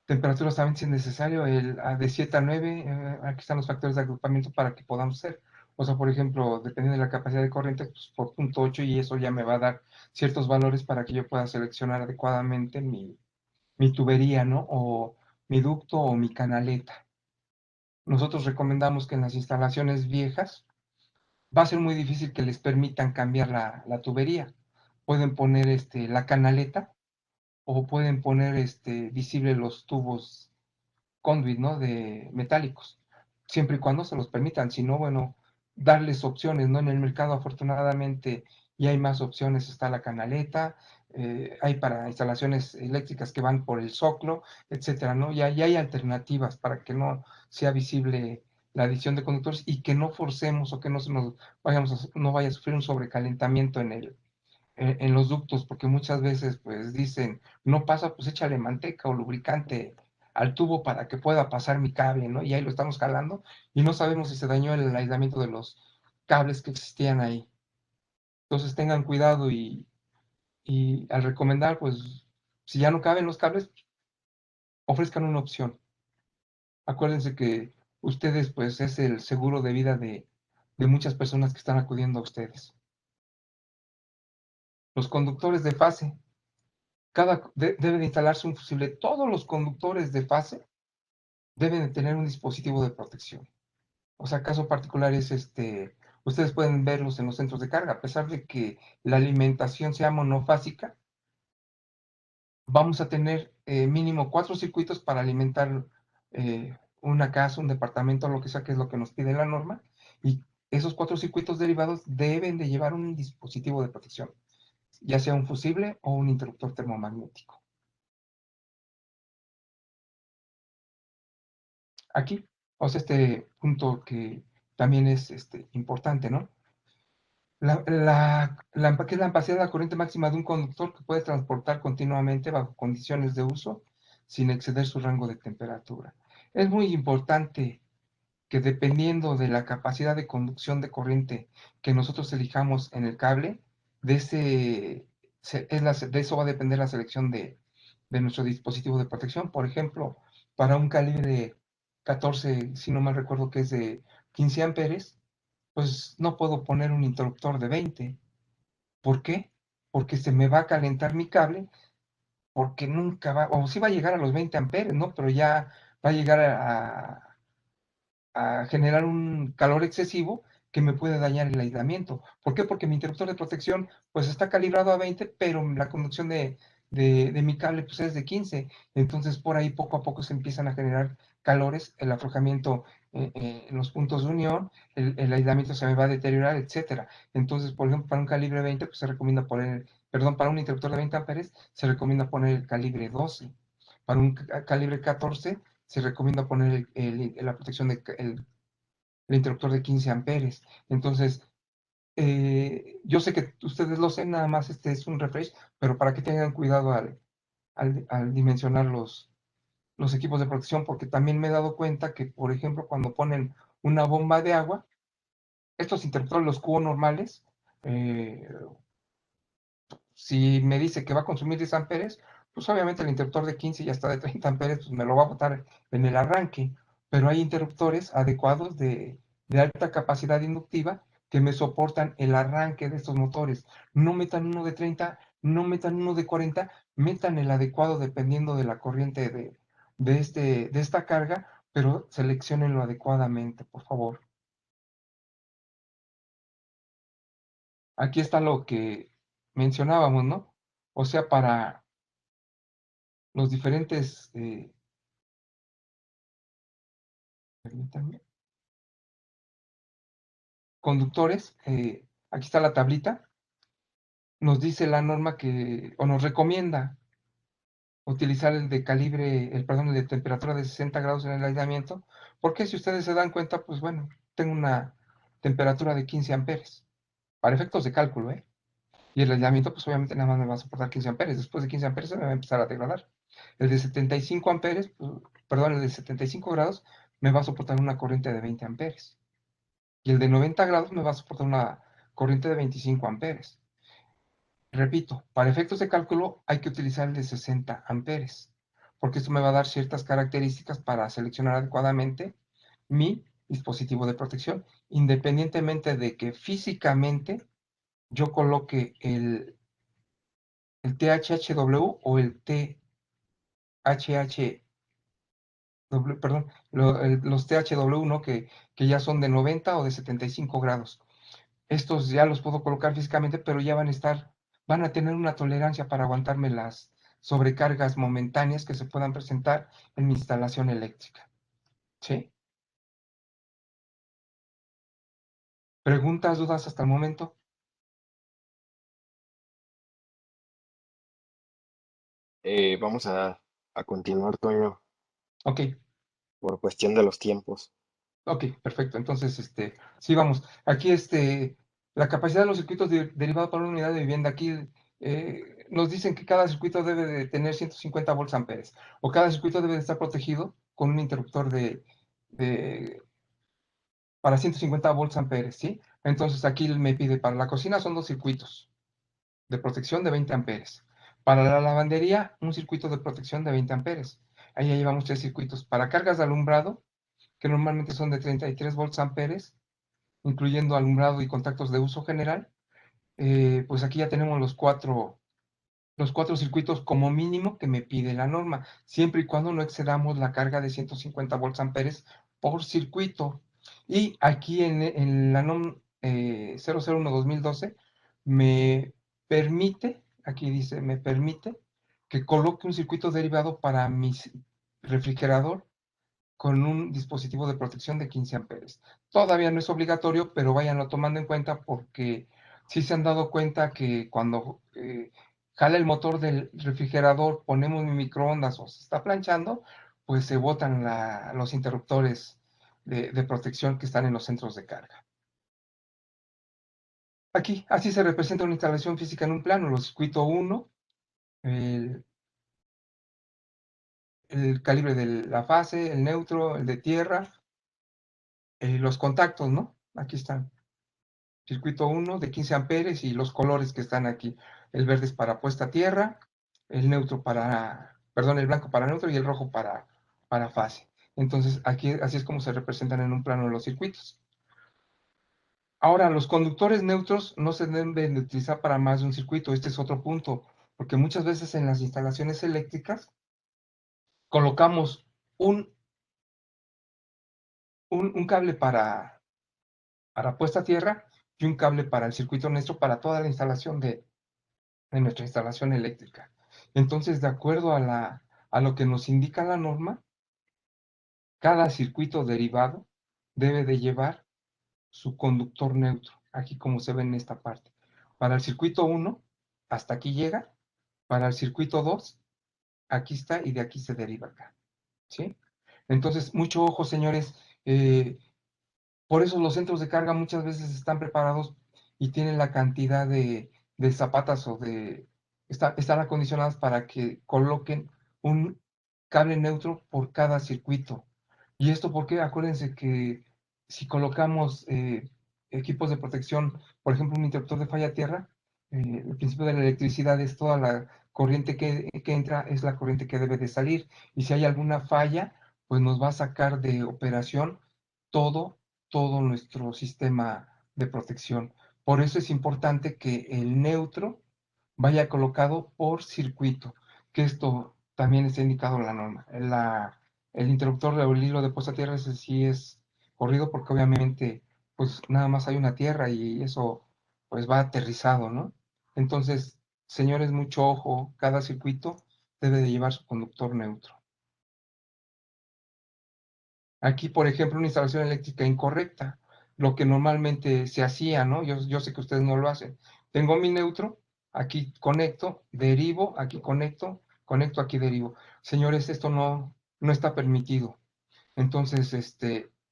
Temperaturas también si es necesario. De 7 a 9, aquí están los factores de agrupamiento para que podamos hacer. O sea, por ejemplo, dependiendo de la capacidad de corriente, pues por 0.8 y eso ya me va a dar ciertos valores para que yo pueda seleccionar adecuadamente mi tubería, ¿no? O mi ducto o mi canaleta. Nosotros recomendamos que en las instalaciones viejas, va a ser muy difícil que les permitan cambiar la tubería. Pueden poner la canaleta o pueden poner visible los tubos conduit, ¿no? De metálicos, siempre y cuando se los permitan. Si no, bueno, darles opciones, ¿no? En el mercado afortunadamente ya hay más opciones, está la canaleta, hay para instalaciones eléctricas que van por el zoclo, etcétera, ¿no? Ya hay alternativas para que no sea visible la adición de conductores y que no forcemos o que no, no vaya a sufrir un sobrecalentamiento en los ductos, porque muchas veces pues dicen, no pasa, pues échale manteca o lubricante al tubo para que pueda pasar mi cable, ¿no? Y ahí lo estamos jalando y no sabemos si se dañó el aislamiento de los cables que existían ahí. Entonces tengan cuidado y al recomendar, pues si ya no caben los cables, ofrezcan una opción. Acuérdense que ustedes pues es el seguro de vida de muchas personas que están acudiendo a ustedes. Los conductores de fase. Debe de instalarse un fusible. Todos los conductores de fase deben de tener un dispositivo de protección. O sea, caso particular es ustedes pueden verlos en los centros de carga, a pesar de que la alimentación sea monofásica, vamos a tener mínimo 4 circuitos para alimentar una casa, un departamento, lo que sea, que es lo que nos pide la norma, y esos 4 circuitos derivados deben de llevar un dispositivo de protección, ya sea un fusible o un interruptor termomagnético. Aquí, o sea, este punto que también es importante, ¿no? ¿Qué es la amperiencia de la corriente máxima de un conductor que puede transportar continuamente bajo condiciones de uso sin exceder su rango de temperatura? Es muy importante que dependiendo de la capacidad de conducción de corriente que nosotros elijamos en el cable, de de eso va a depender la selección de nuestro dispositivo de protección. Por ejemplo, para un calibre 14, si no mal recuerdo que es de 15 amperes, pues no puedo poner un interruptor de 20. ¿Por qué? Porque se me va a calentar mi cable, porque nunca va, o sí va a llegar a los 20 amperes, ¿no? Pero ya va a llegar a generar un calor excesivo que me puede dañar el aislamiento. ¿Por qué? Porque mi interruptor de protección pues está calibrado a 20, pero la conducción de mi cable pues es de 15. Entonces por ahí poco a poco se empiezan a generar calores, el aflojamiento en los puntos de unión, el aislamiento se me va a deteriorar, etcétera. Entonces, por ejemplo, para un calibre 20 pues se recomienda poner, perdón, para un interruptor de 20 amperes se recomienda poner el calibre 12. Para un calibre 14 se recomienda poner la protección el interruptor de 15 amperes. Entonces, yo sé que ustedes lo saben, nada más este es un refresh, pero para que tengan cuidado al dimensionar los equipos de protección, porque también me he dado cuenta que, por ejemplo, cuando ponen una bomba de agua, estos interruptores, los QO normales, eh, si me dice que va a consumir 10 amperes, pues obviamente el interruptor de 15 y hasta de 30 amperes, pues me lo va a botar en el arranque. Pero hay interruptores adecuados de alta capacidad inductiva que me soportan el arranque de estos motores. No metan uno de 30, no metan uno de 40, metan el adecuado dependiendo de la corriente de esta carga, pero seleccionenlo adecuadamente, por favor. Aquí está lo que mencionábamos, ¿no? O sea, para los diferentes, permítanme, conductores, aquí está la tablita, nos dice la norma que, o nos recomienda utilizar el de calibre, perdón, el de temperatura de 60 grados en el aislamiento, porque si ustedes se dan cuenta, pues bueno, tengo una temperatura de 15 amperes, para efectos de cálculo, ¿eh? Y el aislamiento, pues obviamente nada más me va a soportar 15 amperes, después de 15 amperes se me va a empezar a degradar. El de 75 amperes, pues, perdón, el de 75 grados me va a soportar una corriente de 20 amperes. Y el de 90 grados me va a soportar una corriente de 25 amperes. Repito, para efectos de cálculo hay que utilizar el de 60 amperes, porque esto me va a dar ciertas características para seleccionar adecuadamente mi dispositivo de protección, independientemente de que físicamente yo coloque el THHW o el THH, perdón, los THW, ¿no? Que ya son de 90 o de 75 grados. Estos ya los puedo colocar físicamente, pero ya van a tener una tolerancia para aguantarme las sobrecargas momentáneas que se puedan presentar en mi instalación eléctrica. ¿Sí? ¿Preguntas, dudas hasta el momento? Vamos a continuar, Toño, Ok, por cuestión de los tiempos. ok, perfecto. Entonces, sí, vamos. Aquí, la capacidad de los circuitos derivados para una unidad de vivienda. Aquí nos dicen que cada circuito debe de tener 150 volts amperes, o cada circuito debe de estar protegido con un interruptor de para 150 volts amperes, ¿sí? Entonces aquí me pide para la cocina son 2 circuitos de protección de 20 amperes. Para la lavandería, un circuito de protección de 20 amperes. Ahí ya llevamos 3 circuitos. Para cargas de alumbrado, que normalmente son de 33 volts amperes, incluyendo alumbrado y contactos de uso general, pues aquí ya tenemos los cuatro circuitos como mínimo que me pide la norma, siempre y cuando no excedamos la carga de 150 volts amperes por circuito. Y aquí en la NOM 001-2012 me permite, aquí dice, me permite que coloque un circuito derivado para mi refrigerador con un dispositivo de protección de 15 amperes. Todavía no es obligatorio, pero váyanlo tomando en cuenta porque sí se han dado cuenta que cuando jala el motor del refrigerador, ponemos mi microondas o se está planchando, pues se botan los interruptores de protección que están en los centros de carga. Aquí, así se representa una instalación física en un plano, los circuito 1, el, el calibre de la fase, el neutro, el de tierra, los contactos, ¿no? Aquí están. circuito 1 de 15 amperes y los colores que están aquí. El verde es para puesta a tierra, el neutro para, perdón, el blanco para neutro y el rojo para fase. Entonces, aquí así es como se representan en un plano los circuitos. Ahora, los conductores neutros no se deben de utilizar para más de un circuito. Este es otro punto, porque muchas veces en las instalaciones eléctricas colocamos un cable para puesta a tierra y un cable para el circuito neutro para toda la instalación de nuestra instalación eléctrica. Entonces, de acuerdo a lo que nos indica la norma, cada circuito derivado debe de llevar su conductor neutro, aquí como se ve en esta parte. Para el circuito 1, hasta aquí llega. Para el circuito 2, aquí está y de aquí se deriva acá. ¿Sí? Entonces, mucho ojo, señores. Por eso los centros de carga muchas veces están preparados y tienen la cantidad de zapatas o están acondicionadas para que coloquen un cable neutro por cada circuito. ¿Y esto porque acuérdense que si colocamos equipos de protección, por ejemplo, un interruptor de falla tierra, el principio de la electricidad es toda la corriente que entra, es la corriente que debe de salir. Y si hay alguna falla, pues nos va a sacar de operación todo todo nuestro sistema de protección. Por eso es importante que el neutro vaya colocado por circuito, que esto también está indicado en la norma. El interruptor o el hilo de puesta a tierra, ese sí es corrido porque obviamente pues nada más hay una tierra y eso pues va aterrizado, ¿no? Entonces, señores, mucho ojo, cada circuito debe de llevar su conductor neutro. Aquí, por ejemplo, una instalación eléctrica incorrecta, lo que normalmente se hacía, ¿no? Yo sé que ustedes no lo hacen. Tengo mi neutro, aquí conecto, derivo, aquí conecto, conecto, aquí derivo. Señores, esto no está permitido. Entonces,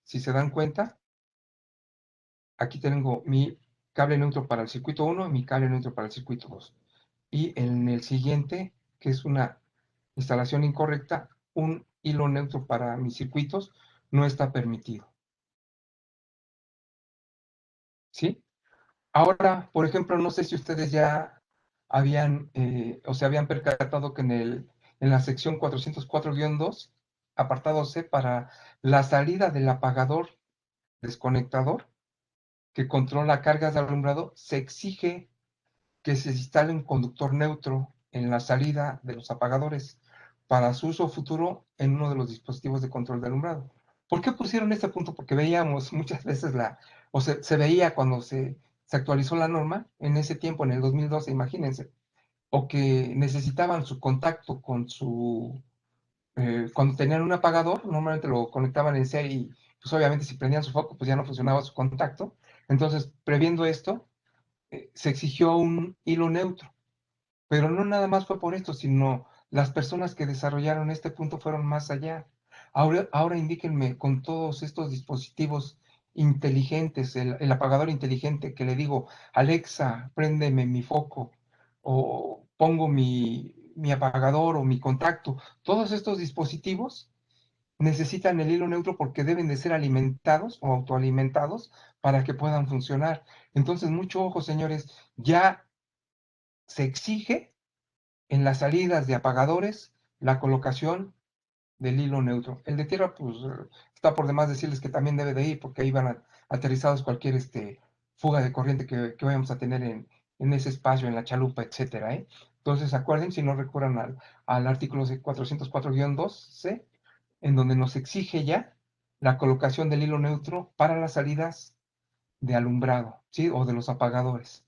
si se dan cuenta, aquí tengo mi cable neutro para el circuito 1 y mi cable neutro para el circuito 2. Y en el siguiente, que es una instalación incorrecta, un hilo neutro para mis circuitos no está permitido. ¿Sí? Ahora, por ejemplo, no sé si ustedes ya habían o se habían percatado que en la sección 404-2, apartado C, para la salida del apagador desconectador que controla cargas de alumbrado, se exige que se instale un conductor neutro en la salida de los apagadores para su uso futuro en uno de los dispositivos de control de alumbrado. ¿Por qué pusieron este punto? Porque veíamos muchas veces o se veía cuando se actualizó la norma en ese tiempo, en el 2012, imagínense, o que necesitaban su contacto con cuando tenían un apagador, normalmente lo conectaban en serie y pues obviamente si prendían su foco, pues ya no funcionaba su contacto. Entonces, previendo esto, se exigió un hilo neutro. Pero no nada más fue por esto, sino las personas que desarrollaron este punto fueron más allá. Ahora indíquenme con todos estos dispositivos inteligentes, el apagador inteligente que le digo, Alexa, préndeme mi foco, o pongo mi apagador o mi contacto. Todos estos dispositivos necesitan el hilo neutro porque deben de ser alimentados o autoalimentados para que puedan funcionar. Entonces, mucho ojo, señores, ya se exige en las salidas de apagadores la colocación del hilo neutro. El de tierra, pues está por demás decirles que también debe de ir, porque ahí van aterrizados cualquier fuga de corriente que vayamos a tener en ese espacio, en la chalupa, etcétera, ¿eh? Entonces, acuérdense, si no recurran al artículo 404-2C, en donde nos exige ya la colocación del hilo neutro para las salidas de alumbrado, ¿sí? O de los apagadores.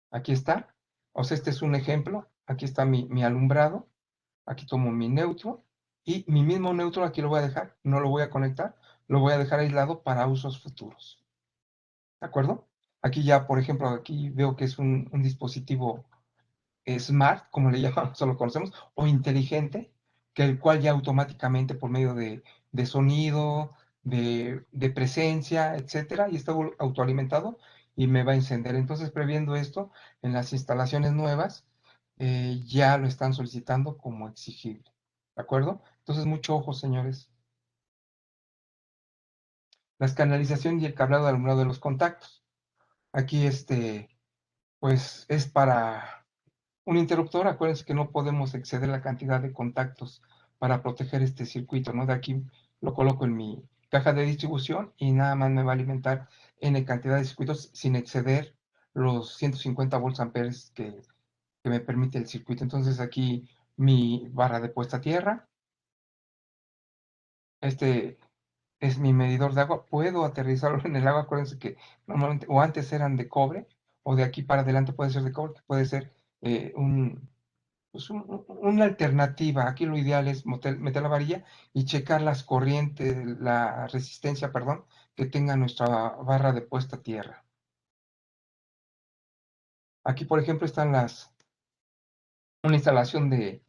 Aquí está. O sea, este es un ejemplo. Aquí está mi alumbrado. Aquí tomo mi neutro. Y mi mismo neutro aquí lo voy a dejar. No lo voy a conectar. Lo voy a dejar aislado para usos futuros. ¿De acuerdo? Aquí ya, por ejemplo, aquí veo que es un dispositivo smart, como le llamamos o lo conocemos, o inteligente, que el cual ya automáticamente por medio de sonido, de presencia, etcétera, y está autoalimentado y me va a encender. Entonces, previendo esto, en las instalaciones nuevas ya lo están solicitando como exigible. ¿De acuerdo? Entonces, mucho ojo, señores. las canalizaciones y el cableado de alumbrado de los contactos. Aquí, pues es para un interruptor. Acuérdense que no podemos exceder la cantidad de contactos para proteger este circuito, ¿no? De aquí lo coloco en mi caja de distribución y nada más me va a alimentar N cantidad de circuitos sin exceder los 150 volts amperes que me permite el circuito. Entonces aquí mi barra de puesta a tierra. Este es mi medidor de agua. Puedo aterrizarlo en el agua. Acuérdense que normalmente, o antes eran de cobre, o de aquí para adelante puede ser de cobre, que puede ser pues una alternativa. Aquí lo ideal es meter la varilla y checar las corrientes, la resistencia, perdón, que tenga nuestra barra de puesta a tierra. Aquí, por ejemplo, están una instalación de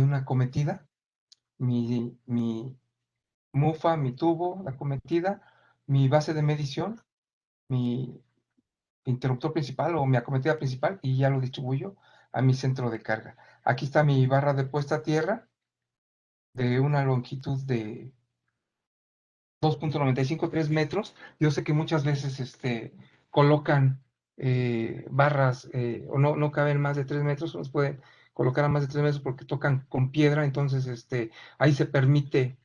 una cometida, mi mufa, mi tubo, la cometida, mi base de medición, mi interruptor principal o mi acometida principal, y ya lo distribuyo a mi centro de carga. Aquí está mi barra de puesta a tierra de una longitud de 2.95, 3 metros. Yo sé que muchas veces colocan barras o no caben más de 3 metros, no se pueden colocar a más de 3 metros porque tocan con piedra. Entonces ahí se permite,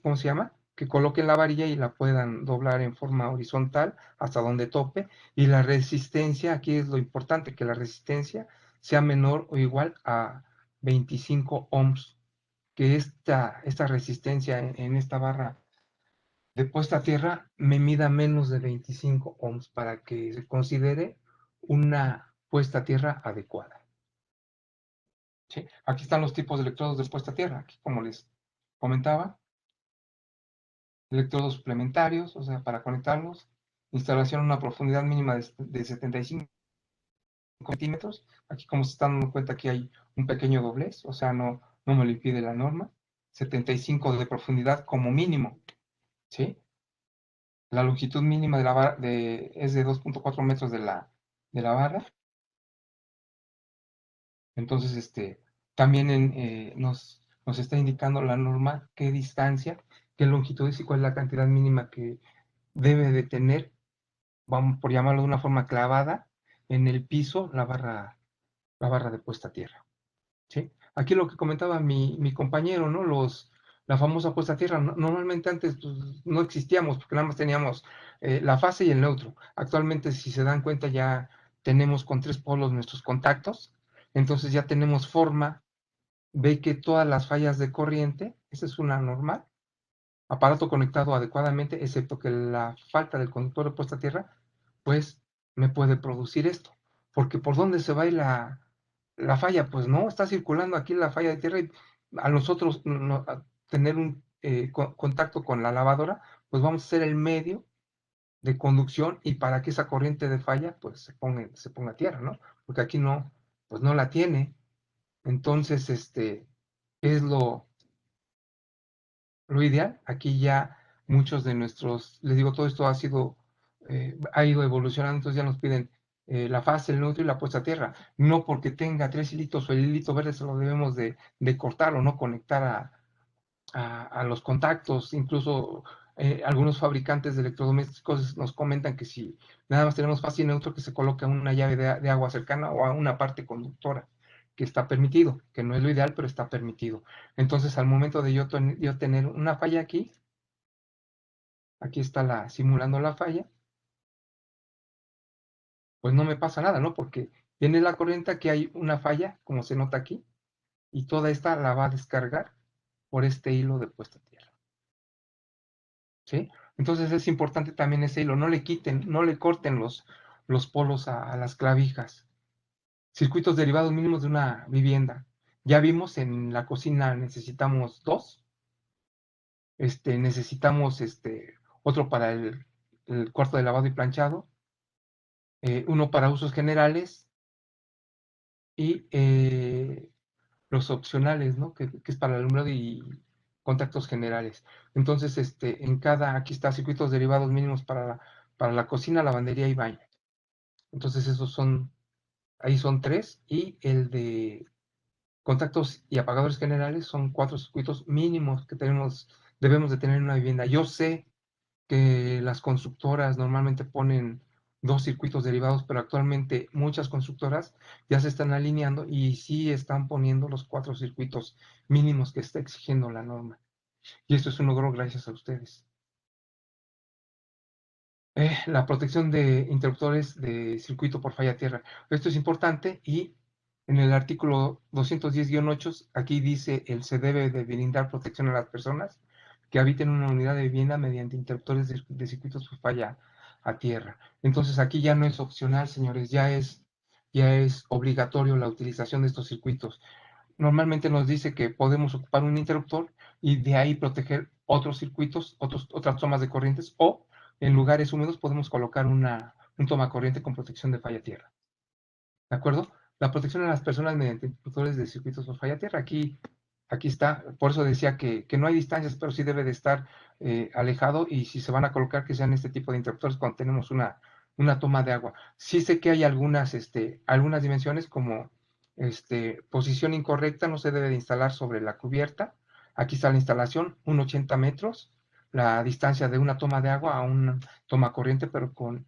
¿cómo se llama? Que coloquen la varilla y la puedan doblar en forma horizontal hasta donde tope. Y la resistencia, aquí es lo importante, que la resistencia sea menor o igual a 25 ohms, que esta resistencia en esta barra de puesta a tierra me mida menos de 25 ohms para que se considere una puesta a tierra adecuada. ¿Sí? Aquí están los tipos de electrodos de puesta a tierra. Aquí, como les comentaba, electrodos suplementarios, o sea, para conectarlos, instalación a una profundidad mínima de 75 centímetros. Aquí, como se están dando cuenta, aquí hay un pequeño doblez, o sea, no me lo impide la norma. 75 de profundidad como mínimo, ¿sí? La longitud mínima de la barra es de 2.4 metros de la barra. Entonces, también nos está indicando la norma qué distancia, qué longitud y cuál es la cantidad mínima que debe de tener, vamos por llamarlo de una forma clavada, en el piso la barra de puesta a tierra. ¿Sí? Aquí lo que comentaba mi compañero, ¿no? La famosa puesta a tierra. Normalmente antes pues, no existíamos porque nada más teníamos la fase y el neutro. Actualmente, si se dan cuenta, ya tenemos con 3 polos nuestros contactos. Entonces ya tenemos forma. Ve que todas las fallas de corriente, esa es una normal, aparato conectado adecuadamente, excepto que la falta del conductor de puesta a tierra, pues me puede producir esto. Porque ¿por dónde se va a ir la falla? Pues no, está circulando aquí la falla de tierra, y a nosotros a tener un contacto con la lavadora, pues vamos a ser el medio de conducción y para que esa corriente de falla pues se ponga a tierra, ¿no? Porque aquí no, pues no la tiene. Entonces, es lo ideal. Aquí ya muchos de nuestros, les digo, todo esto ha ido evolucionando. Entonces ya nos piden la fase, el neutro y la puesta a tierra. No porque tenga 3 hilitos o el hilito verde se lo debemos de cortar o no conectar a los contactos. Incluso algunos fabricantes de electrodomésticos nos comentan que si nada más tenemos fase y neutro, que se coloca una llave de agua cercana o a una parte conductora, que está permitido, que no es lo ideal, pero está permitido. Entonces, al momento de yo tener una falla aquí está simulando la falla, pues no me pasa nada, ¿no? Porque viene la corriente, aquí hay una falla, como se nota aquí, y toda esta la va a descargar por este hilo de puesta a tierra. ¿Sí? Entonces es importante también ese hilo, no le quiten, no le corten los polos a las clavijas. Circuitos derivados mínimos de una vivienda. Ya vimos, en la cocina necesitamos 2. Necesitamos otro para el cuarto de lavado y planchado, uno para usos generales y los opcionales, ¿no? Que es para el alumbrado y contactos generales. Entonces, aquí está circuitos derivados mínimos para la cocina, lavandería y baño. Entonces, ahí son 3, y el de contactos y apagadores generales son 4 circuitos mínimos que debemos de tener en una vivienda. Yo sé que las constructoras normalmente ponen 2 circuitos derivados, pero actualmente muchas constructoras ya se están alineando y sí están poniendo los 4 circuitos mínimos que está exigiendo la norma. Y esto es un logro gracias a ustedes. La protección de interruptores de circuito por falla tierra. Esto es importante y en el artículo 210-8, aquí dice, se debe de brindar protección a las personas que habiten una unidad de vivienda mediante interruptores de circuitos por falla a tierra. Entonces aquí ya no es opcional, señores, ya es obligatorio la utilización de estos circuitos. Normalmente nos dice que podemos ocupar un interruptor y de ahí proteger otros circuitos, otras tomas de corrientes, o en lugares húmedos podemos colocar un toma corriente con protección de falla tierra. ¿De acuerdo? La protección a las personas mediante interruptores de circuitos por falla tierra. Aquí está, por eso decía que no hay distancias, pero sí debe de estar alejado, y si se van a colocar, que sean este tipo de interruptores cuando tenemos una toma de agua. Sí sé que hay algunas dimensiones como posición incorrecta, no se debe de instalar sobre la cubierta. Aquí está la instalación, 1,80 metros, la distancia de una toma de agua a una toma corriente, pero con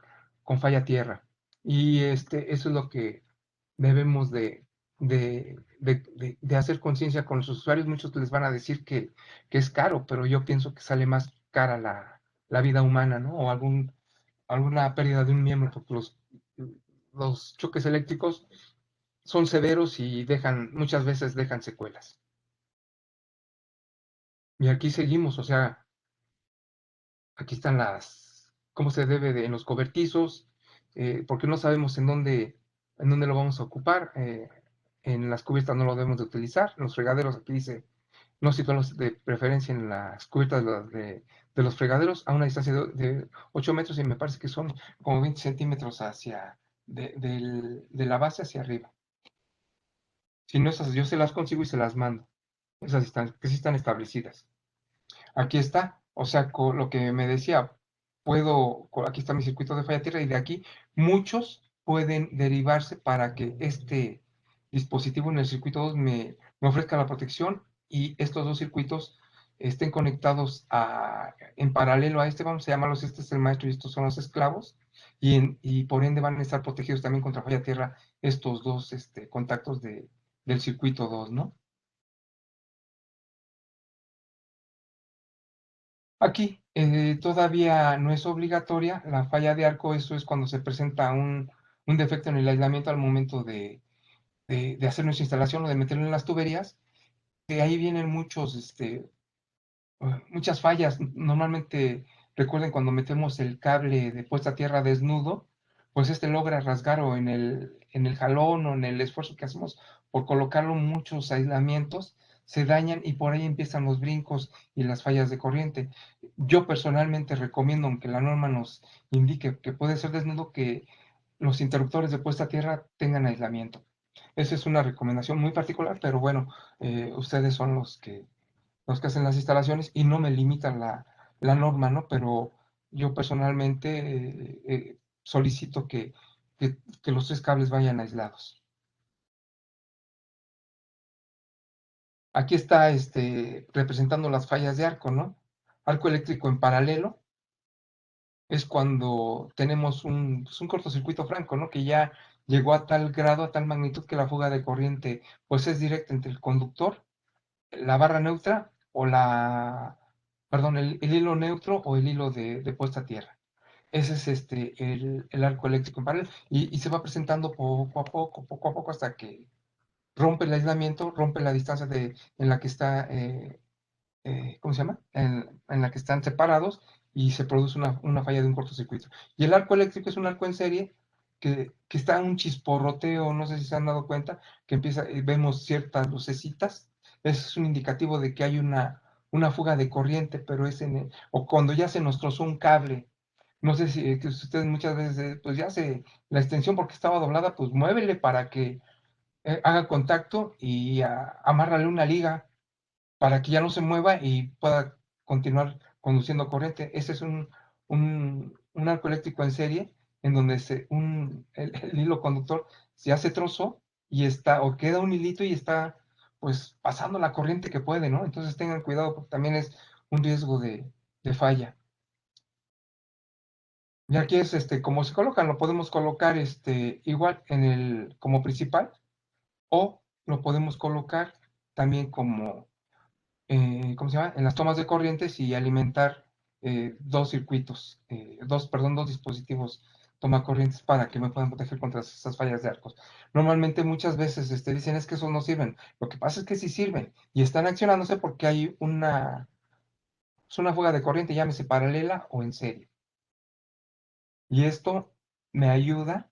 falla tierra. Y eso es lo que debemos de hacer conciencia con los usuarios. Muchos les van a decir que es caro, pero yo pienso que sale más cara la vida humana, ¿no? O alguna pérdida de un miembro, porque los choques eléctricos son severos y muchas veces dejan secuelas. Y aquí seguimos, o sea, aquí están cómo se debe en los cobertizos, porque no sabemos en dónde lo vamos a ocupar. En las cubiertas no lo debemos de utilizar. En los fregaderos, aquí dice, no situarlos de preferencia en las cubiertas de los fregaderos a una distancia de 8 metros, y me parece que son como 20 centímetros de la base hacia arriba. Si no, esas yo se las consigo y se las mando. Esas distancias, que sí están establecidas. Aquí está, o sea, con lo que me decía, aquí está mi circuito de falla tierra, y de aquí muchos pueden derivarse para que este dispositivo en el circuito 2 me ofrezca la protección, y estos 2 circuitos estén conectados en paralelo a vamos a llamarlos, este es el maestro y estos son los esclavos, y por ende van a estar protegidos también contra falla tierra estos 2 contactos del circuito 2, ¿no? Aquí todavía no es obligatoria la falla de arco. Eso es cuando se presenta un defecto en el aislamiento al momento de hacer nuestra instalación o de meterlo en las tuberías. De ahí vienen muchas fallas. Normalmente, recuerden, cuando metemos el cable de puesta a tierra desnudo, pues logra rasgar, o en el jalón o en el esfuerzo que hacemos por colocarlo, muchos aislamientos se dañan y por ahí empiezan los brincos y las fallas de corriente. Yo personalmente recomiendo, aunque la norma nos indique que puede ser desnudo, que los interruptores de puesta a tierra tengan aislamiento. Esa es una recomendación muy particular, pero bueno, ustedes son los que hacen las instalaciones y no me limitan la norma, ¿no? Pero yo personalmente solicito que los 3 cables vayan aislados. Aquí está representando las fallas de arco, ¿no? Arco eléctrico en paralelo es cuando tenemos un cortocircuito franco, ¿no? Que ya llegó a tal grado, a tal magnitud, que la fuga de corriente pues es directa entre el conductor, la barra neutra perdón, el hilo neutro o el hilo de puesta a tierra. Ese es el arco eléctrico en paralelo, y se va presentando poco a poco, hasta que rompe el aislamiento, rompe la distancia en la que está, ¿cómo se llama? En la que están separados, y se produce una falla de un cortocircuito. Y el arco eléctrico es un arco en serie que está en un chisporroteo, no sé si se han dado cuenta, que vemos ciertas lucecitas. Ese es un indicativo de que hay una fuga de corriente, pero o cuando ya se nos trozó un cable. No sé si que ustedes muchas veces, pues ya la extensión, porque estaba doblada, pues muévele para que haga contacto, y amárrale una liga para que ya no se mueva y pueda continuar conduciendo corriente. Ese es un arco eléctrico en serie, en donde el hilo conductor ya se trozó, o queda un hilito y está pues pasando la corriente que puede, ¿no? Entonces tengan cuidado porque también es un riesgo de falla. Y aquí es, como se colocan, lo podemos colocar, igual como principal, o lo podemos colocar también como, ¿cómo se llama? En las tomas de corrientes y alimentar dos circuitos, dos dispositivos toma corrientes para que me puedan proteger contra esas fallas de arcos. Normalmente muchas veces dicen es que esos no sirven. Lo que pasa es que sí sirven y están accionándose porque hay es una fuga de corriente, llámese paralela o en serie. Y esto me ayuda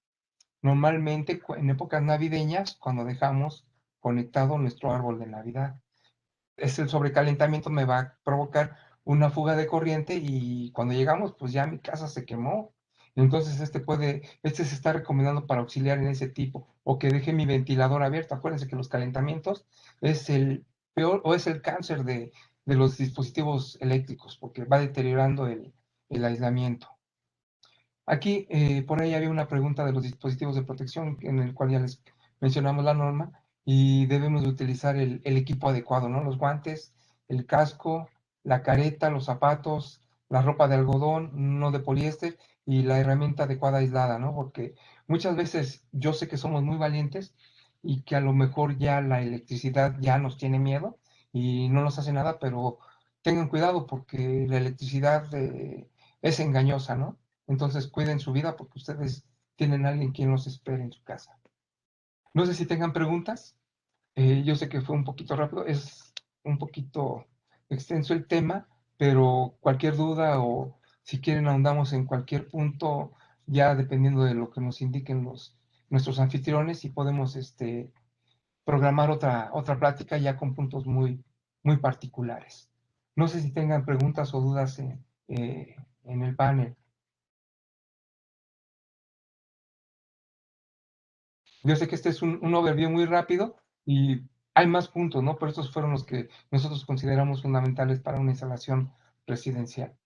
normalmente en épocas navideñas cuando dejamos conectado nuestro árbol de Navidad. El sobrecalentamiento me va a provocar una fuga de corriente y cuando llegamos, pues ya mi casa se quemó. Entonces se está recomendando para auxiliar en ese tipo, o que deje mi ventilador abierto. Acuérdense que los calentamientos es el peor, o es el cáncer de los dispositivos eléctricos, porque va deteriorando el aislamiento. Aquí, por ahí había una pregunta de los dispositivos de protección, en el cual ya les mencionamos la norma, y debemos de utilizar el equipo adecuado, ¿no? Los guantes, el casco, la careta, los zapatos, la ropa de algodón, no de poliéster, y la herramienta adecuada aislada, ¿no? Porque muchas veces yo sé que somos muy valientes y que a lo mejor ya la electricidad ya nos tiene miedo y no nos hace nada, pero tengan cuidado porque la electricidad es engañosa, ¿no? Entonces cuiden su vida porque ustedes tienen a alguien quien los espere en su casa. No sé si tengan preguntas. Yo sé que fue un poquito rápido, es un poquito extenso el tema, pero cualquier duda o si quieren ahondamos en cualquier punto, ya dependiendo de lo que nos indiquen nuestros anfitriones y podemos programar otra plática ya con puntos muy particulares. No sé si tengan preguntas o dudas en el panel. Yo sé que este es un overview muy rápido y hay más puntos, ¿no? Pero estos fueron los que nosotros consideramos fundamentales para una instalación residencial.